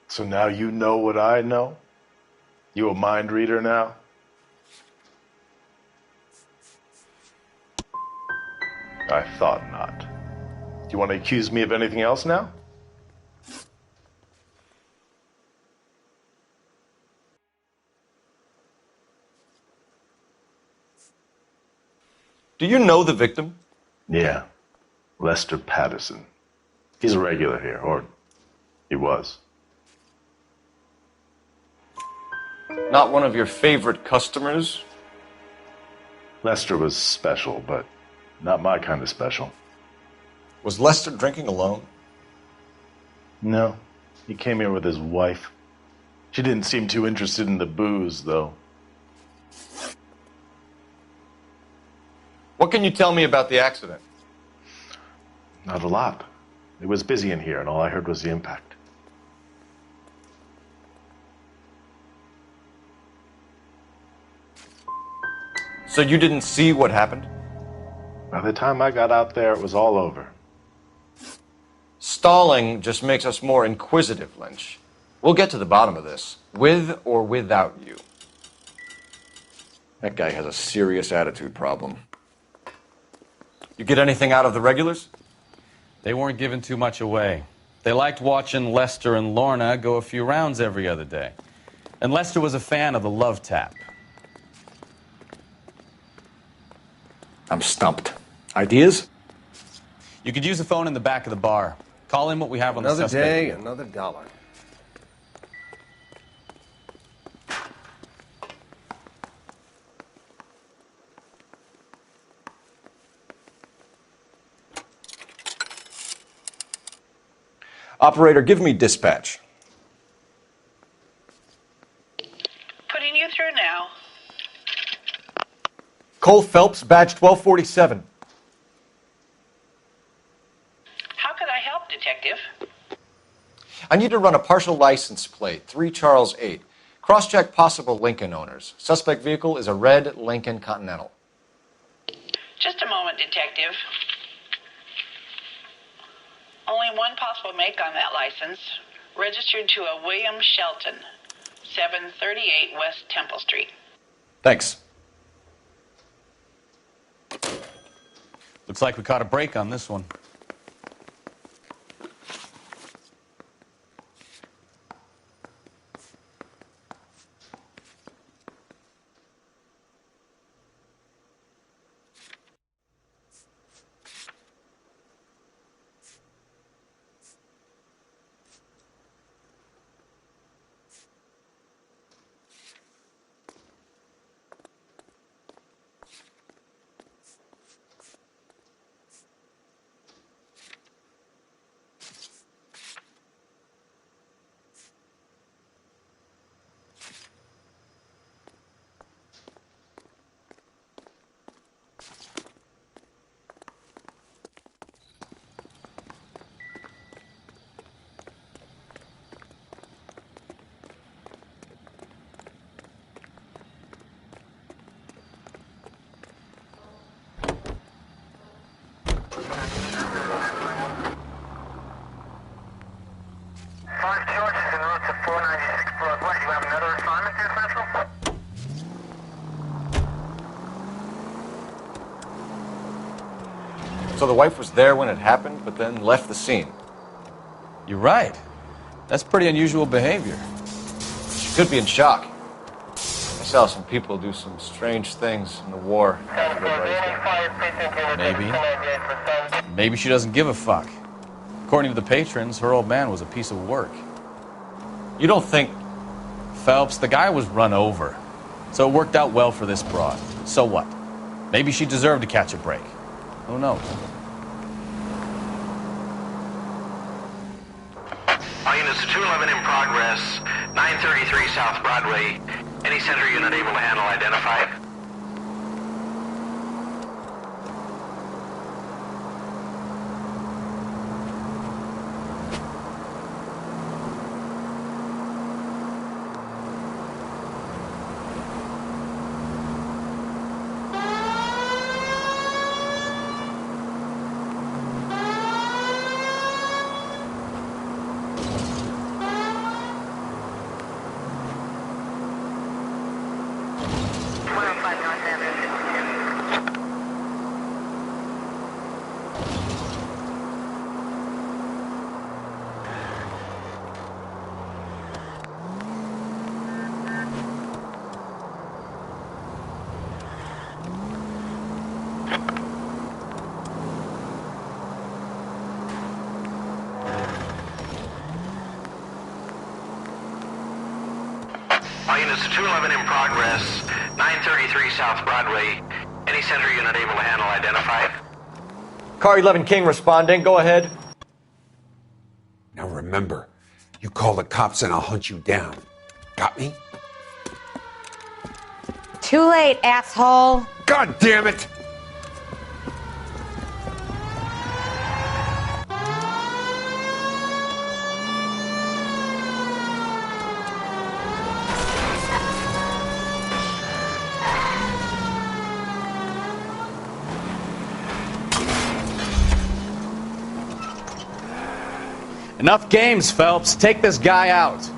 So now you know what I know? You a mind reader now? I thought not. Do you want to accuse me of anything else now? Do you know the victim? Yeah. Lester Patterson. He's a regular here, or he was. Not one of your favorite customers? Lester was special, but not my kind of special. Was Lester drinking alone? No. He came here with his wife. She didn't seem too interested in the booze, though. What can you tell me about the accident? Not a lot. It was busy in here, and all I heard was the impact. So you didn't see what happened? By the time I got out there, it was all over. Stalling just makes us more inquisitive, Lynch. We'll get to the bottom of this, with or without you. That guy has a serious attitude problem. You get anything out of the regulars? They weren't giving too much away. They liked watching Lester and Lorna go a few rounds every other day. And Lester was a fan of the love tap. I'm stumped. Ideas? You could use the phone in the back of the bar. Call in what we have on the suspect. Another day, another dollar. Operator, give me dispatch. Putting you through now. Cole Phelps, badge 1247. How could I help, Detective? I need to run a partial license plate, 3 Charles 8. Cross-check possible Lincoln owners. Suspect vehicle is a red Lincoln Continental. Just a moment, Detective. Only one possible make on that license. Registered to a William Shelton, 738 West Temple Street. Thanks. Looks like we caught a break on this one. So the wife was there when it happened, but then left the scene. You're right. That's pretty unusual behavior. She could be in shock. I saw some people do some strange things in the war. Maybe she doesn't give a fuck. According to the patrons, her old man was a piece of work. You don't think... Phelps, the guy was run over. So it worked out well for this broad. So what? Maybe she deserved to catch a break. Who knows? All units 211 in progress, 933 South Broadway. Any center unit able to handle identify? All units 211 in progress, 933 South Broadway. Any center unit able to handle identify? Car 11 King responding. Go ahead. Now remember, you call the cops and I'll hunt you down. Got me? Too late, asshole. God damn it! Enough games, Phelps. Take this guy out.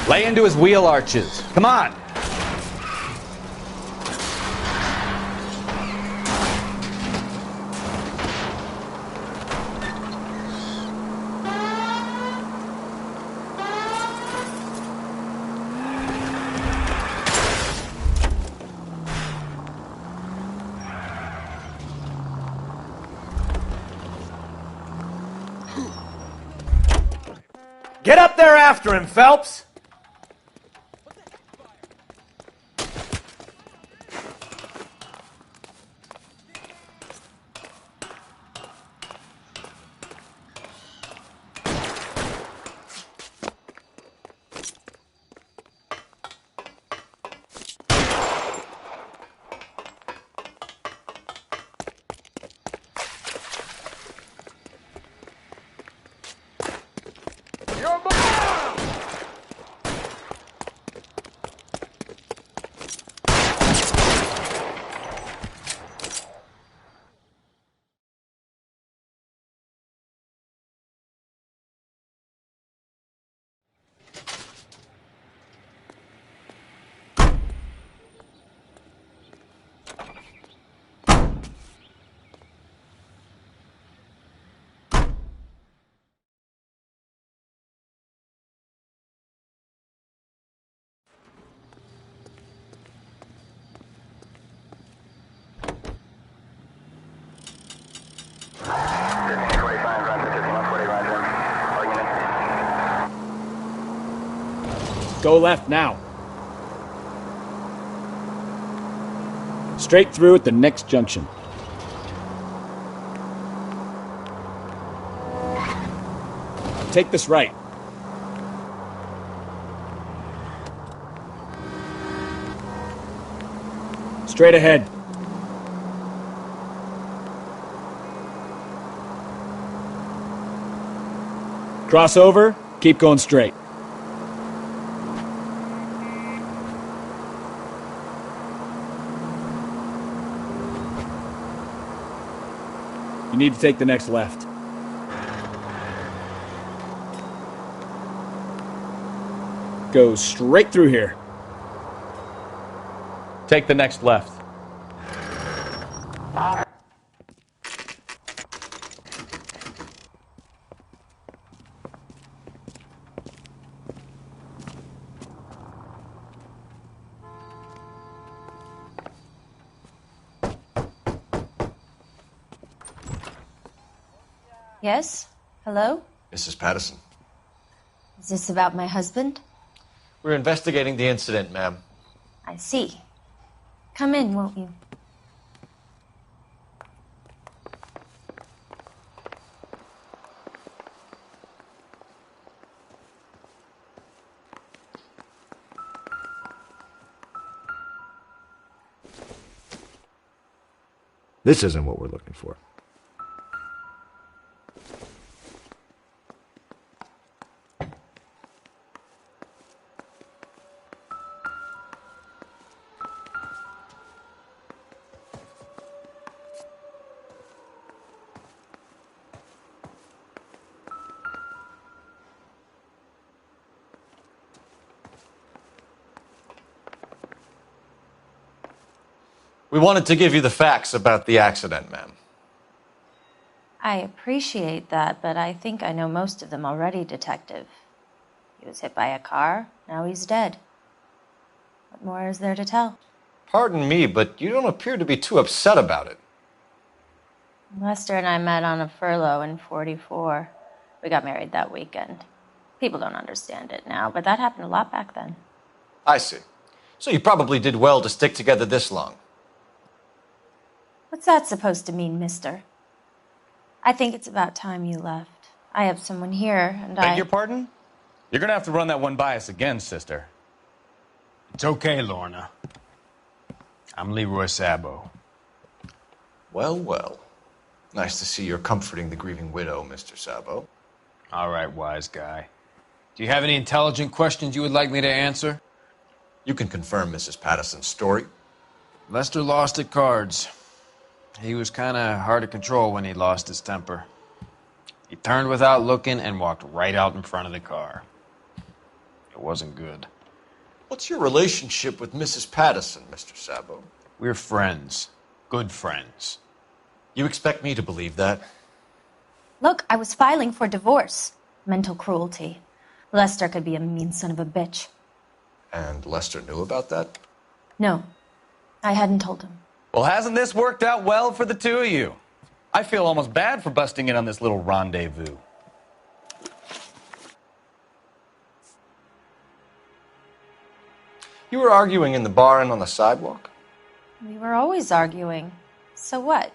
Lay into his wheel arches. Come on. Get up there after him, Phelps! Go left now. Straight through at the next junction. Take this right. Straight ahead. Cross over, keep going straight. You need to take the next left. Go straight through here. Take the next left. Yes? Hello? Mrs. Patterson. Is this about my husband? We're investigating the incident, ma'am. I see. Come in, won't you? This isn't what we're looking for. We wanted to give you the facts about the accident, ma'am. I appreciate that, but I think I know most of them already, Detective. He was hit by a car, now he's dead. What more is there to tell? Pardon me, but you don't appear to be too upset about it. Lester and I met on a furlough in '44. We got married that weekend. People don't understand it now, but that happened a lot back then. I see. So you probably did well to stick together this long. What's that supposed to mean, mister? I think it's about time you left. I have someone here, and Beg your pardon? You're gonna have to run that one by us again, sister. It's okay, Lorna. I'm Leroy Sabo. Well, well. Nice to see you're comforting the grieving widow, Mr. Sabo. All right, wise guy. Do you have any intelligent questions you would like me to answer? You can confirm Mrs. Patterson's story. Lester lost at cards. He was kind of hard to control when he lost his temper. He turned without looking and walked right out in front of the car. It wasn't good. What's your relationship with Mrs. Patterson, Mr. Sabo? We're friends. Good friends. You expect me to believe that? Look, I was filing for divorce. Mental cruelty. Lester could be a mean son of a bitch. And Lester knew about that? No, I hadn't told him. Well, hasn't this worked out well for the two of you? I feel almost bad for busting in on this little rendezvous. You were arguing in the bar and on the sidewalk? We were always arguing. So what?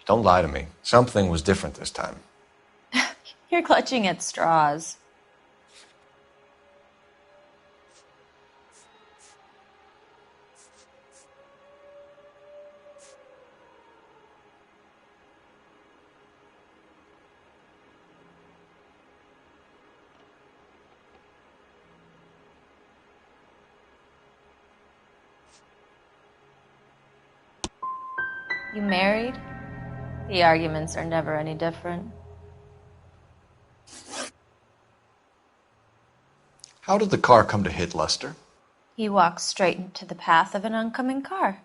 Don't lie to me. Something was different this time. You're clutching at straws. You married? The arguments are never any different. How did the car come to hit Lester? He walks straight into the path of an oncoming car.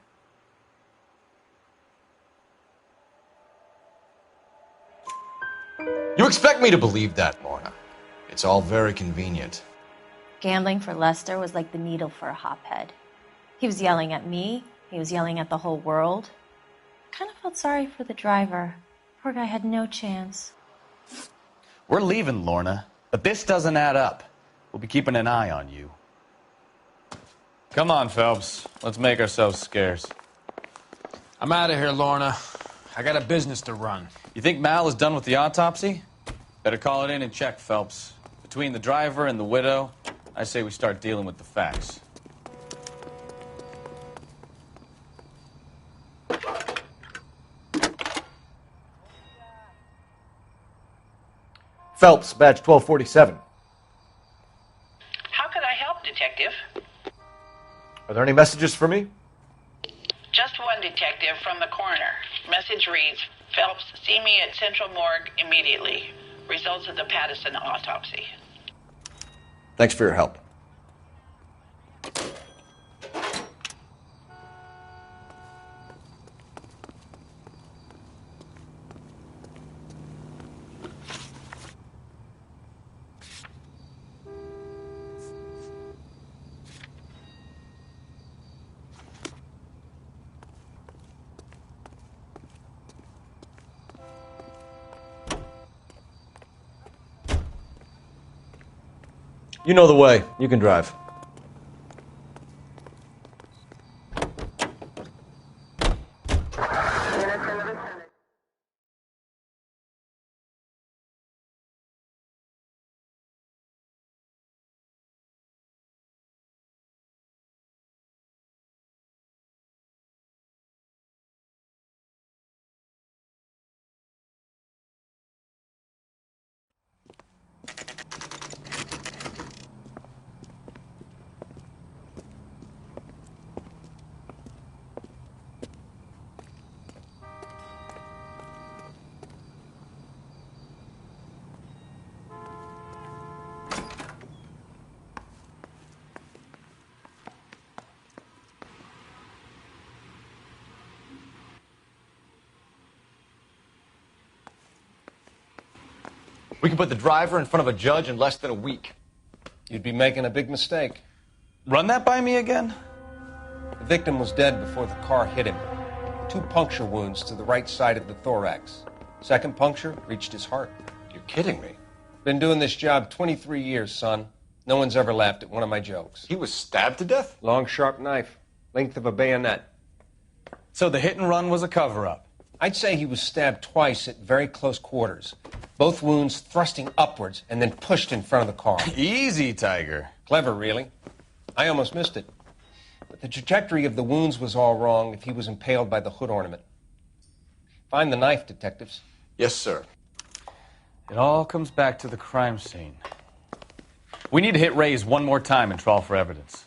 You expect me to believe that, Lorna. It's all very convenient. Gambling for Lester was like the needle for a hophead. He was yelling at me. He was yelling at the whole world. I kind of felt sorry for the driver. Poor guy had no chance. We're leaving, Lorna, but this doesn't add up. We'll be keeping an eye on you. Come on, Phelps. Let's make ourselves scarce. I'm out of here, Lorna. I got a business to run. You think Mal is done with the autopsy? Better call it in and check, Phelps. Between the driver and the widow, I say we start dealing with the facts. Phelps, badge 1247. How can I help, Detective? Are there any messages for me? Just one, Detective, from the coroner. Message reads, Phelps, see me at Central Morgue immediately. Results of the Patterson autopsy. Thanks for your help. You know the way. You can drive. We can put the driver in front of a judge in less than a week. You'd be making a big mistake. Run that by me again? The victim was dead before the car hit him. 2 puncture wounds to the right side of the thorax. Second puncture reached his heart. You're kidding me. Been doing this job 23 years, son. No one's ever laughed at one of my jokes. He was stabbed to death? Long, sharp knife. Length of a bayonet. So the hit and run was a cover-up? I'd say he was stabbed twice at very close quarters. Both wounds thrusting upwards and then pushed in front of the car. Easy, Tiger. Clever, really. I almost missed it. But the trajectory of the wounds was all wrong if he was impaled by the hood ornament. Find the knife, detectives. Yes, sir. It all comes back to the crime scene. We need to hit Ray's one more time and trawl for evidence.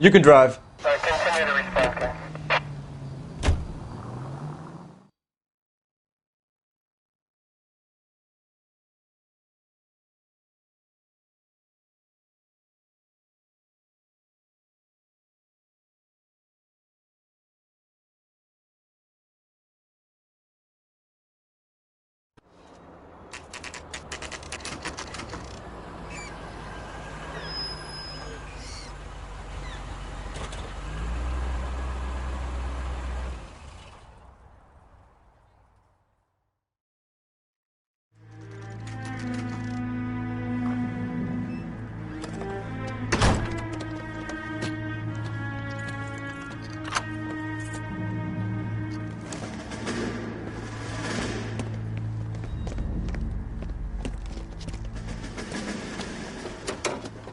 You can drive. Continue to respond.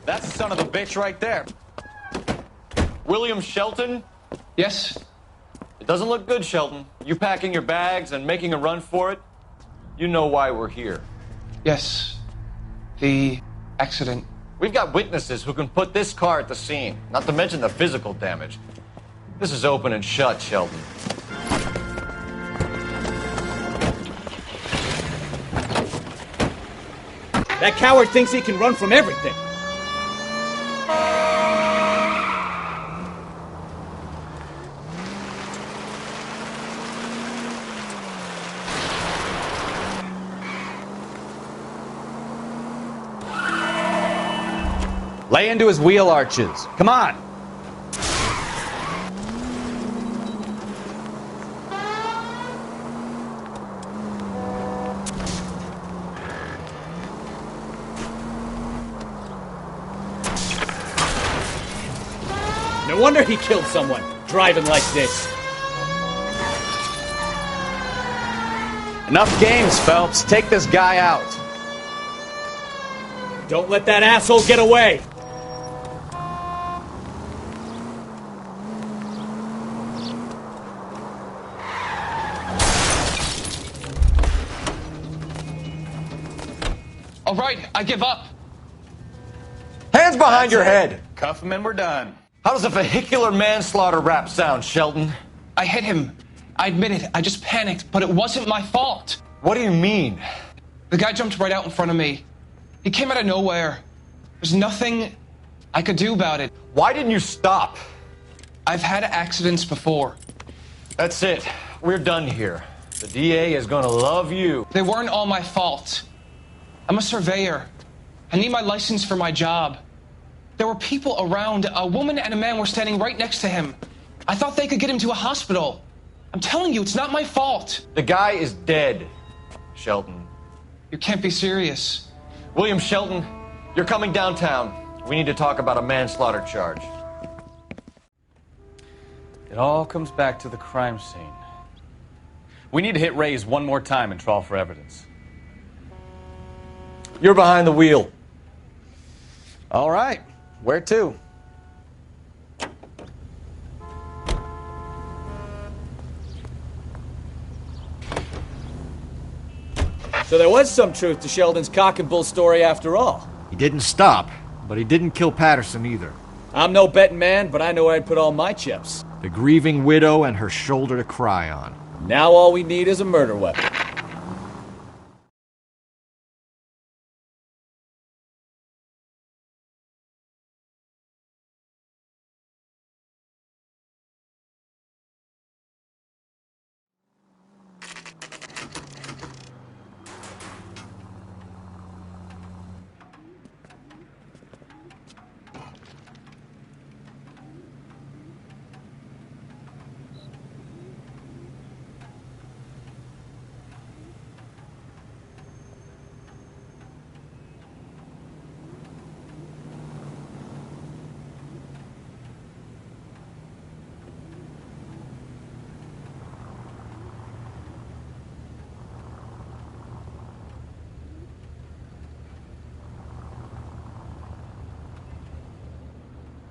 That's the son of a bitch right there. William Shelton? Yes? It doesn't look good, Shelton. You packing your bags and making a run for it? You know why we're here. Yes. The accident. We've got witnesses who can put this car at the scene, not to mention the physical damage. This is open and shut, Shelton. That coward thinks he can run from everything. Lay into his wheel arches. Come on. No wonder he killed someone, driving like this. Enough games, Phelps. Take this guy out. Don't let that asshole get away. All right, I give up. Hands behind your head. Cuff him and we're done. How does a vehicular manslaughter rap sound, Shelton? I hit him. I admit it. I just panicked, but it wasn't my fault. What do you mean? The guy jumped right out in front of me. He came out of nowhere. There's nothing I could do about it. Why didn't you stop? I've had accidents before. That's it. We're done here. The DA is gonna love you. They weren't all my fault. I'm a surveyor. I need my license for my job. There were people around. A woman and a man were standing right next to him. I thought they could get him to a hospital. I'm telling you, it's not my fault. The guy is dead, Shelton. You can't be serious. William Shelton, you're coming downtown. We need to talk about a manslaughter charge. It all comes back to the crime scene. We need to hit Ray's one more time and trawl for evidence. You're behind the wheel. All right. Where to? So there was some truth to Sheldon's cock and bull story after all. He didn't stop, but he didn't kill Patterson either. I'm no betting man, but I know where I'd put all my chips. The grieving widow and her shoulder to cry on. Now all we need is a murder weapon.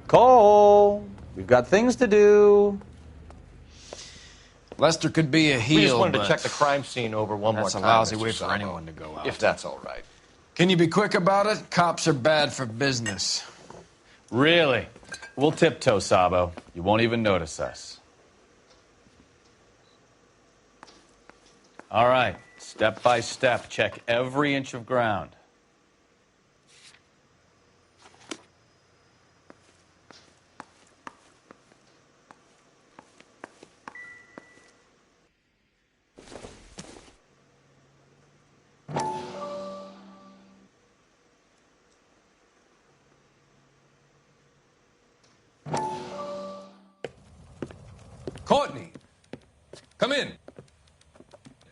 Cole, we've got things to do. Lester could be a heel, We just wanted but to check the crime scene over one more that's time. a lousy Mr. way for Sabo. anyone to go out. If that's all right. Can you be quick about it? Cops are bad for business. Really? We'll tiptoe, Sabo. You won't even notice us. All right, step by step, check every inch of ground. Courtney, come in.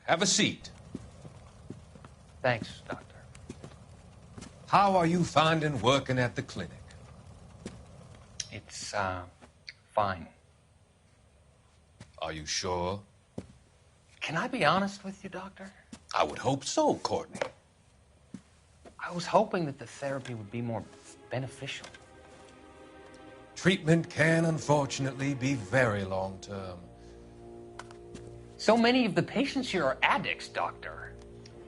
Have a seat. Thanks, Doctor. How are you finding working at the clinic? It's, fine. Are you sure? Can I be honest with you, Doctor? I would hope so, Courtney. I was hoping that the therapy would be more beneficial. Treatment can, unfortunately, be very long-term. So many of the patients here are addicts, Doctor.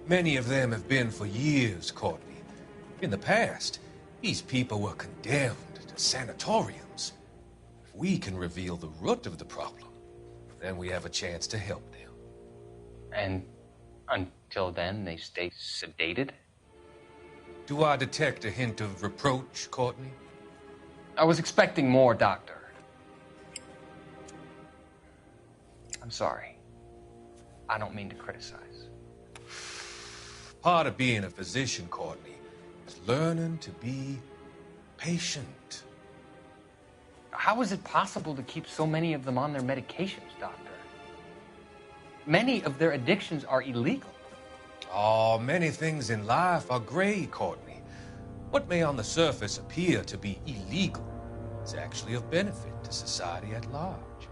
Many of them have been for years, Courtney. In the past, these people were condemned to sanatoriums. If we can reveal the root of the problem, then we have a chance to help them. And until then, they stay sedated? Do I detect a hint of reproach, Courtney? I was expecting more, Doctor. I'm sorry. I don't mean to criticize. Part of being a physician, Courtney, is learning to be patient. How is it possible to keep so many of them on their medications, Doctor? Many of their addictions are illegal. Oh, many things in life are gray, Courtney. What may on the surface appear to be illegal is actually of benefit to society at large.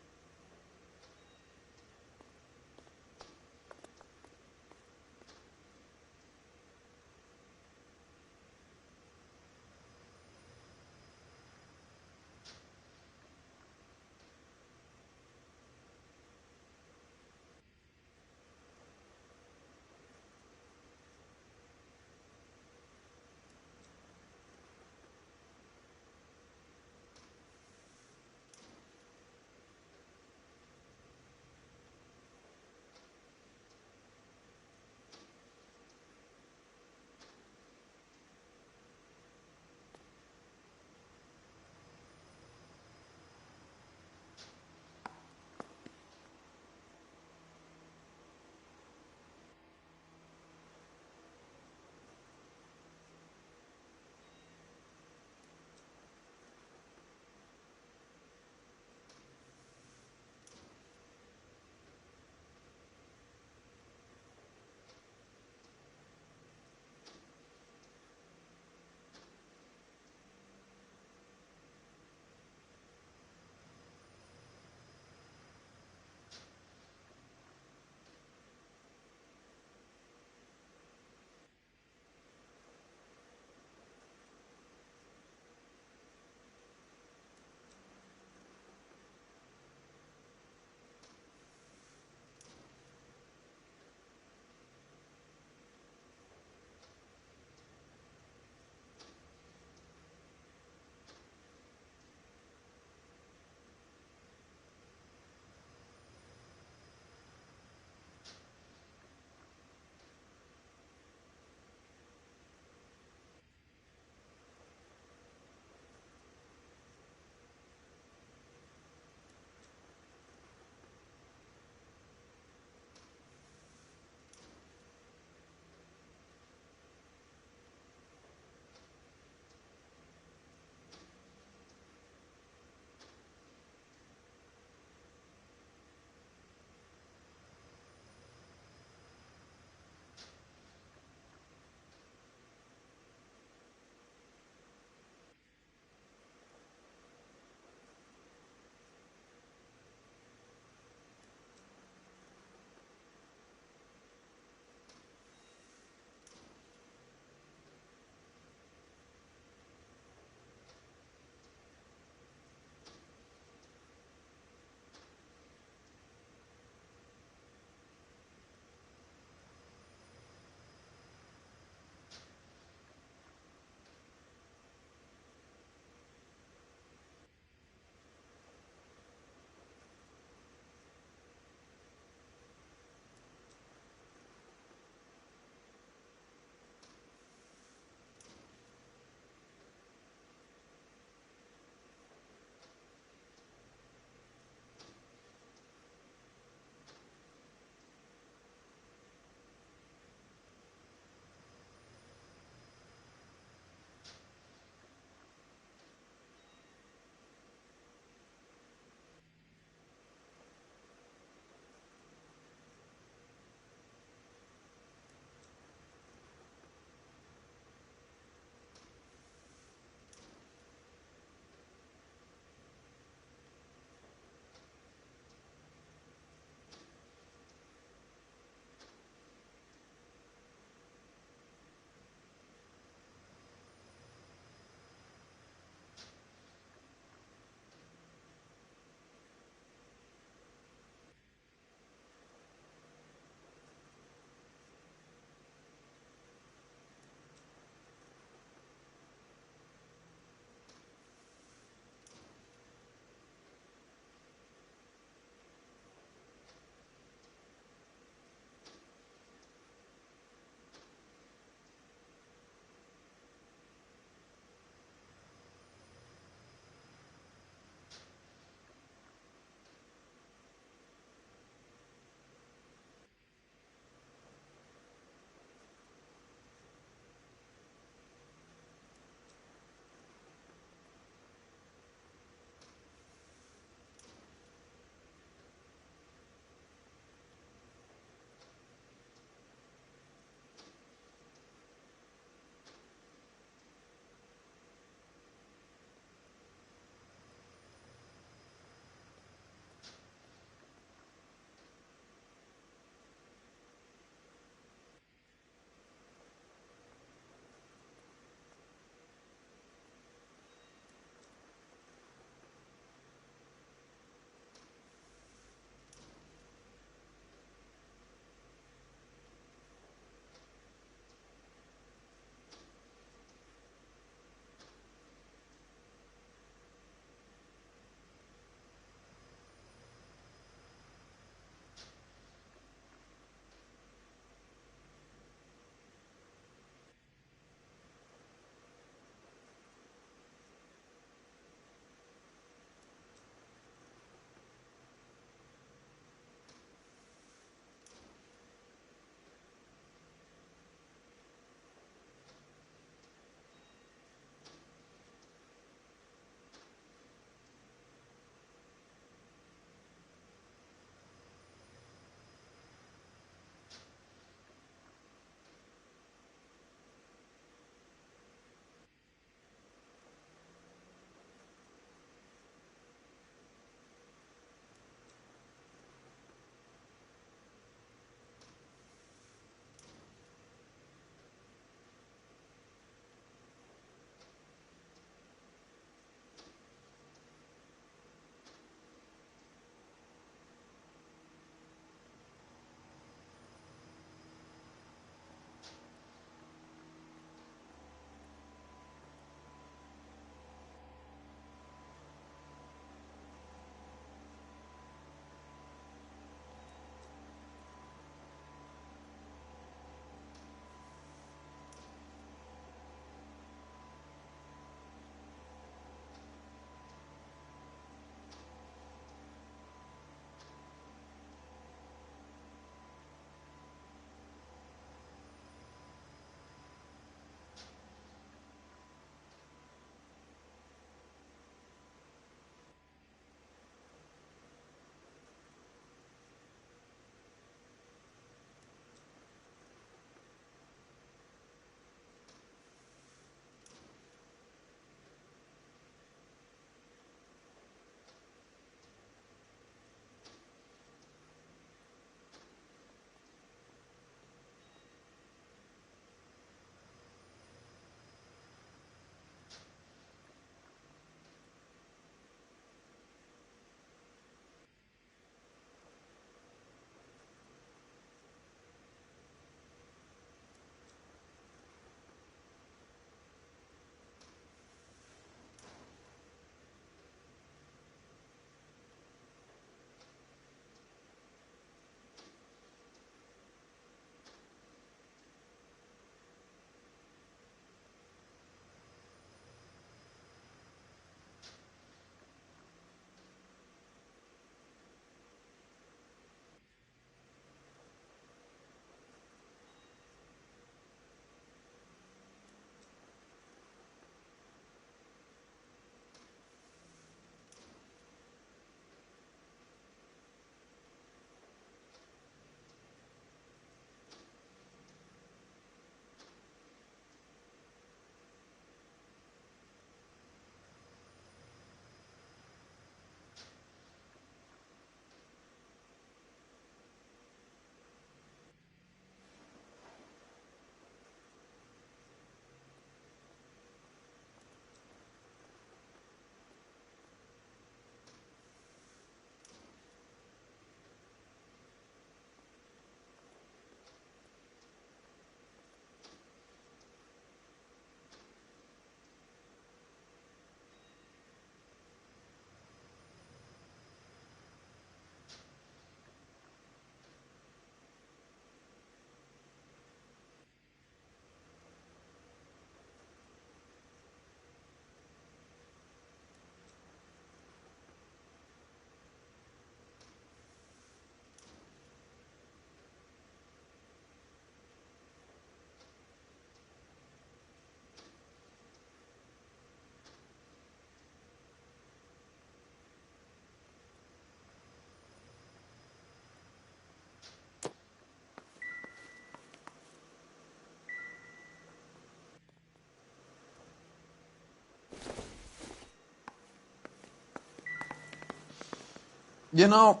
You know,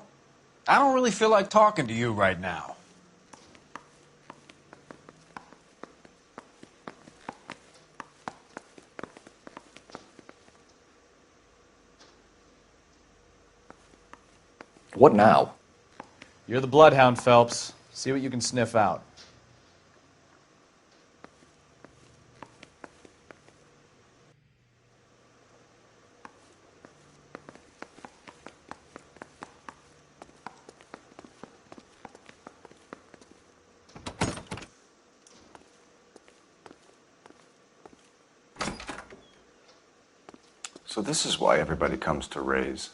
I don't really feel like talking to you right now. What now? You're the bloodhound, Phelps. See what you can sniff out. So this is why everybody comes to Ray's.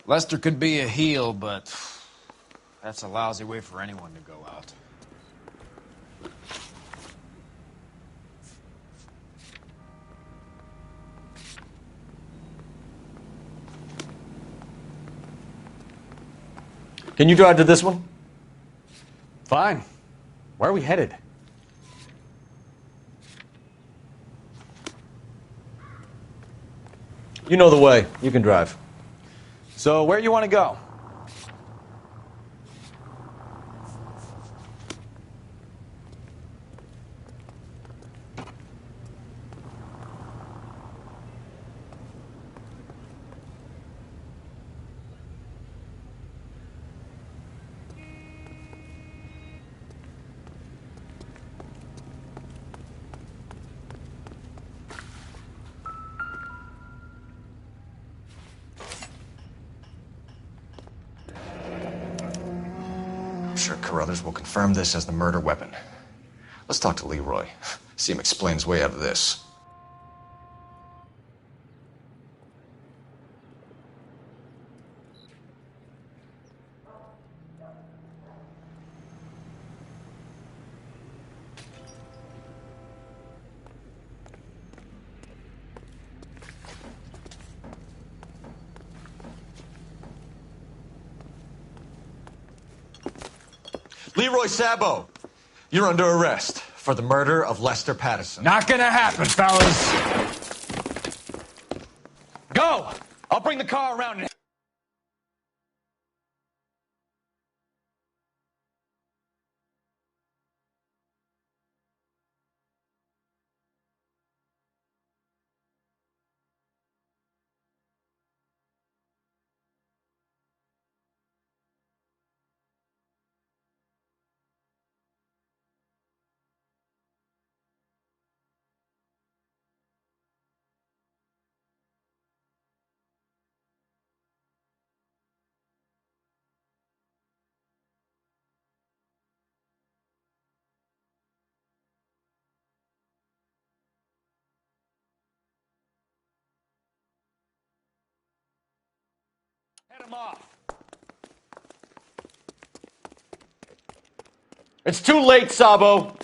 Lester could be a heel, but that's a lousy way for anyone to go out. Can you drive to this one? Fine. Where are we headed? You know the way. You can drive. So, where you want to go? I'm sure Carruthers will confirm this as the murder weapon. Let's talk to Leroy. See him explain his way out of this. Leroy Sabo, you're under arrest for the murder of Lester Patterson. Not gonna happen, fellas. Go! I'll bring the car around and... Head him off. It's too late, Sabo.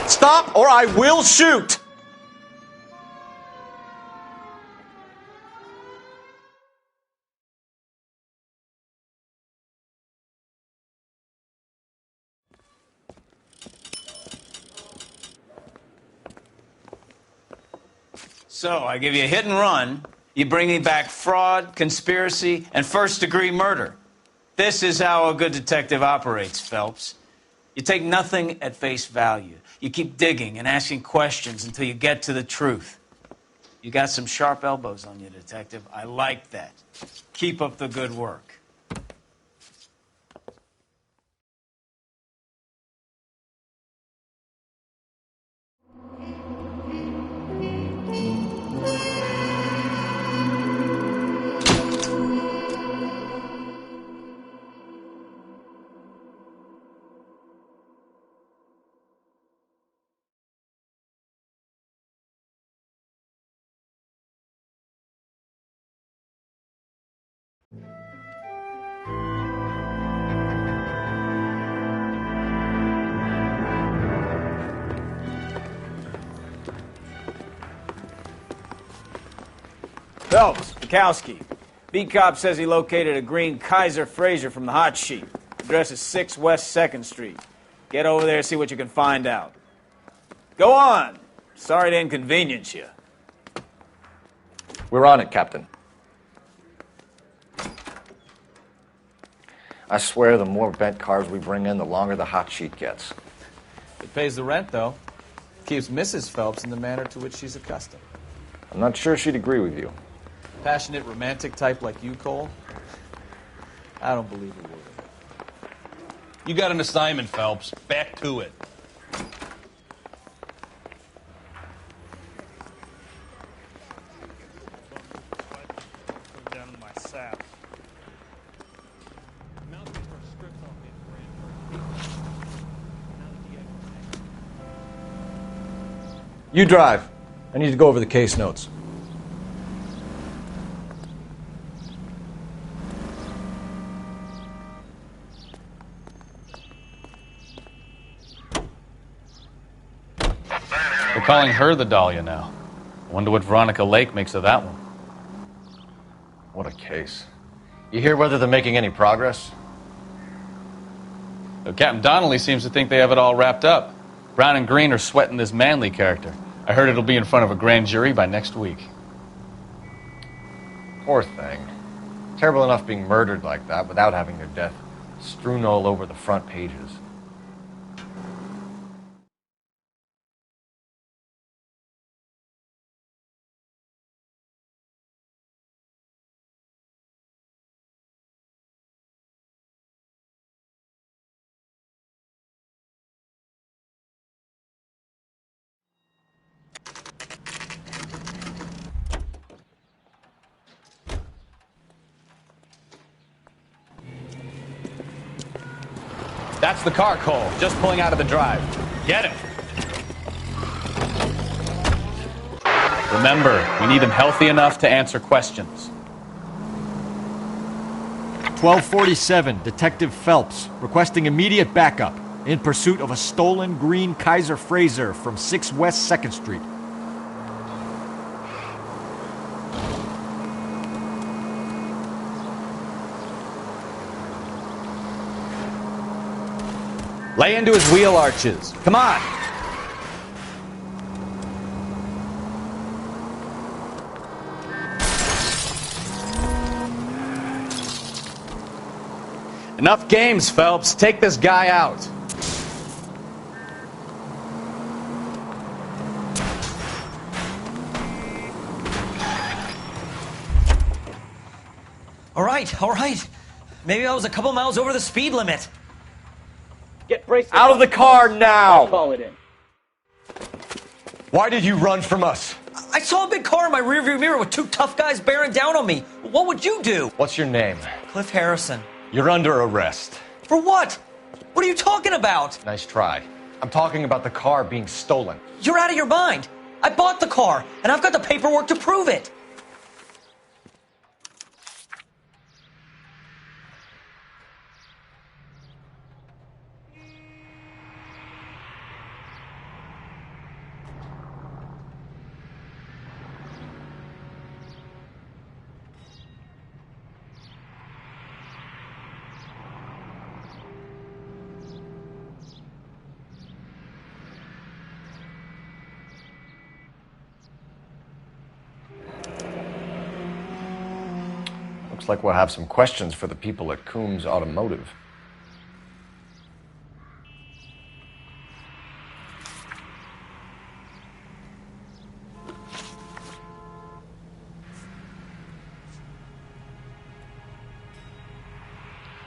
Stop or I will shoot! So, I give you a hit and run. You bring me back fraud, conspiracy, and first-degree murder. This is how a good detective operates, Phelps. You take nothing at face value. You keep digging and asking questions until you get to the truth. You got some sharp elbows on you, detective. I like that. Keep up the good work. Phelps, Bukowski. Beat cop says he located a green Kaiser Fraser from the hot sheet. Address is 6 West 2nd Street. Get over there, see what you can find out. Go on. Sorry to inconvenience you. We're on it, Captain. I swear the more bent cars we bring in, the longer the hot sheet gets. It pays the rent, though. Keeps Mrs. Phelps in the manner to which she's accustomed. I'm not sure she'd agree with you. Passionate, romantic type like you, Cole? I don't believe a word of it. You got an assignment, Phelps. Back to it. Down in my sap. You drive. I need to go over the case notes. They're calling her the Dahlia now. I wonder what Veronica Lake makes of that one. What a case. You hear whether they're making any progress? Captain Donnelly seems to think they have it all wrapped up. Brown and Green are sweating this Manley character. I heard it'll be in front of a grand jury by next week. Poor thing. Terrible enough being murdered like that without having their death strewn all over the front pages. That's the car, Cole. Just pulling out of the drive. Get him. Remember, we need him healthy enough to answer questions. 1247, Detective Phelps, requesting immediate backup in pursuit of a stolen green Kaiser Fraser from 6 West 2nd Street. Lay into his wheel arches. Come on. Enough games, Phelps. Take this guy out. All right. Maybe I was a couple miles over the speed limit. Get bracelets out of the car now! I'll call it in. Why did you run from us? I saw a big car in my rearview mirror with two tough guys bearing down on me. What would you do? What's your name? Cliff Harrison. You're under arrest. For what? What are you talking about? Nice try. I'm talking about the car being stolen. You're out of your mind. I bought the car, and I've got the paperwork to prove it. Looks like we'll have some questions for the people at Coombs Automotive.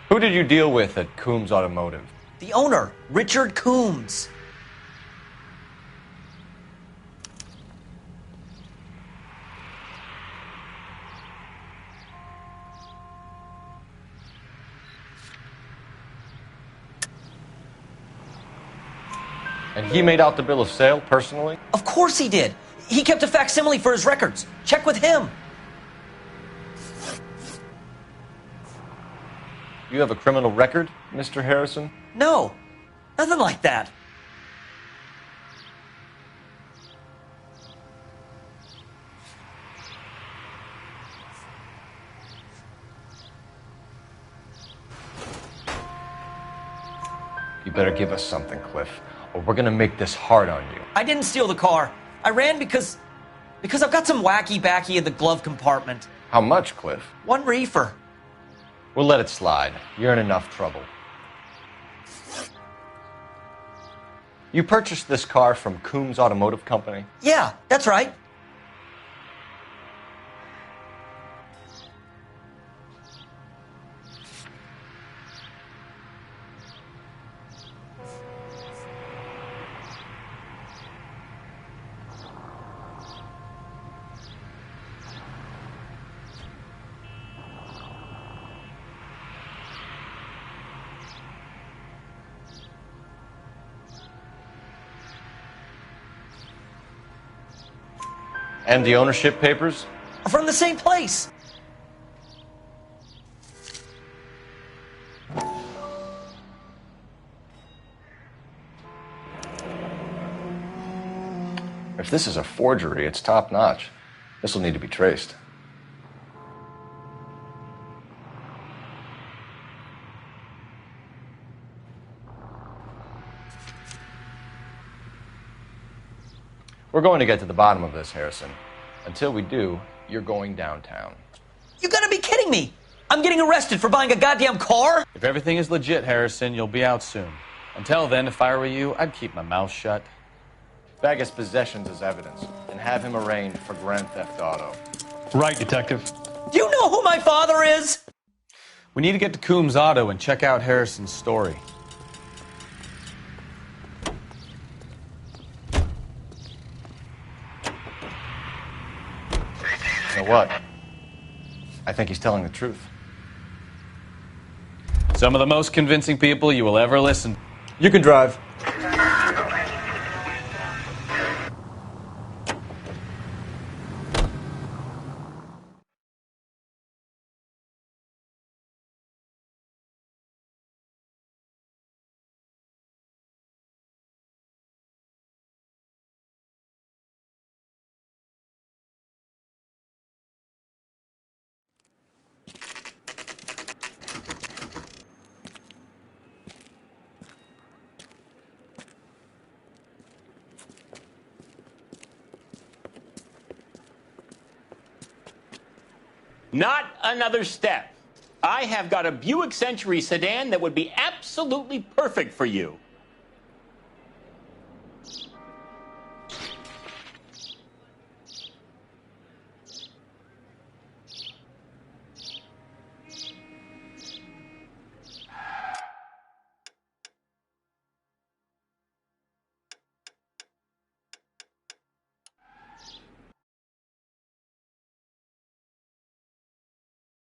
Who did you deal with at Coombs Automotive? The owner, Richard Coombs. And he made out the bill of sale personally? Of course he did. He kept a facsimile for his records. Check with him. You have a criminal record, Mr. Harrison? No, nothing like that. You better give us something, Cliff, or we're gonna make this hard on you. I didn't steal the car. I ran because I've got some wacky backy in the glove compartment. How much, Cliff? 1 reefer. We'll let it slide. You're in enough trouble. You purchased this car from Coombs Automotive Company? Yeah, that's right. And the ownership papers? From the same place. If this is a forgery, it's top notch. This will need to be traced. We're going to get to the bottom of this, Harrison. Until we do, you're going downtown. You gotta be kidding me! I'm getting arrested for buying a goddamn car? If everything is legit, Harrison, you'll be out soon. Until then, if I were you, I'd keep my mouth shut. Bag his possessions as evidence and have him arraigned for grand theft auto. Right, Detective. Do you know who my father is? We need to get to Coombs Auto and check out Harrison's story. You know what? I think he's telling the truth. Some of the most convincing people you will ever listen. You can drive. Not another step. I have got a Buick Century sedan that would be absolutely perfect for you.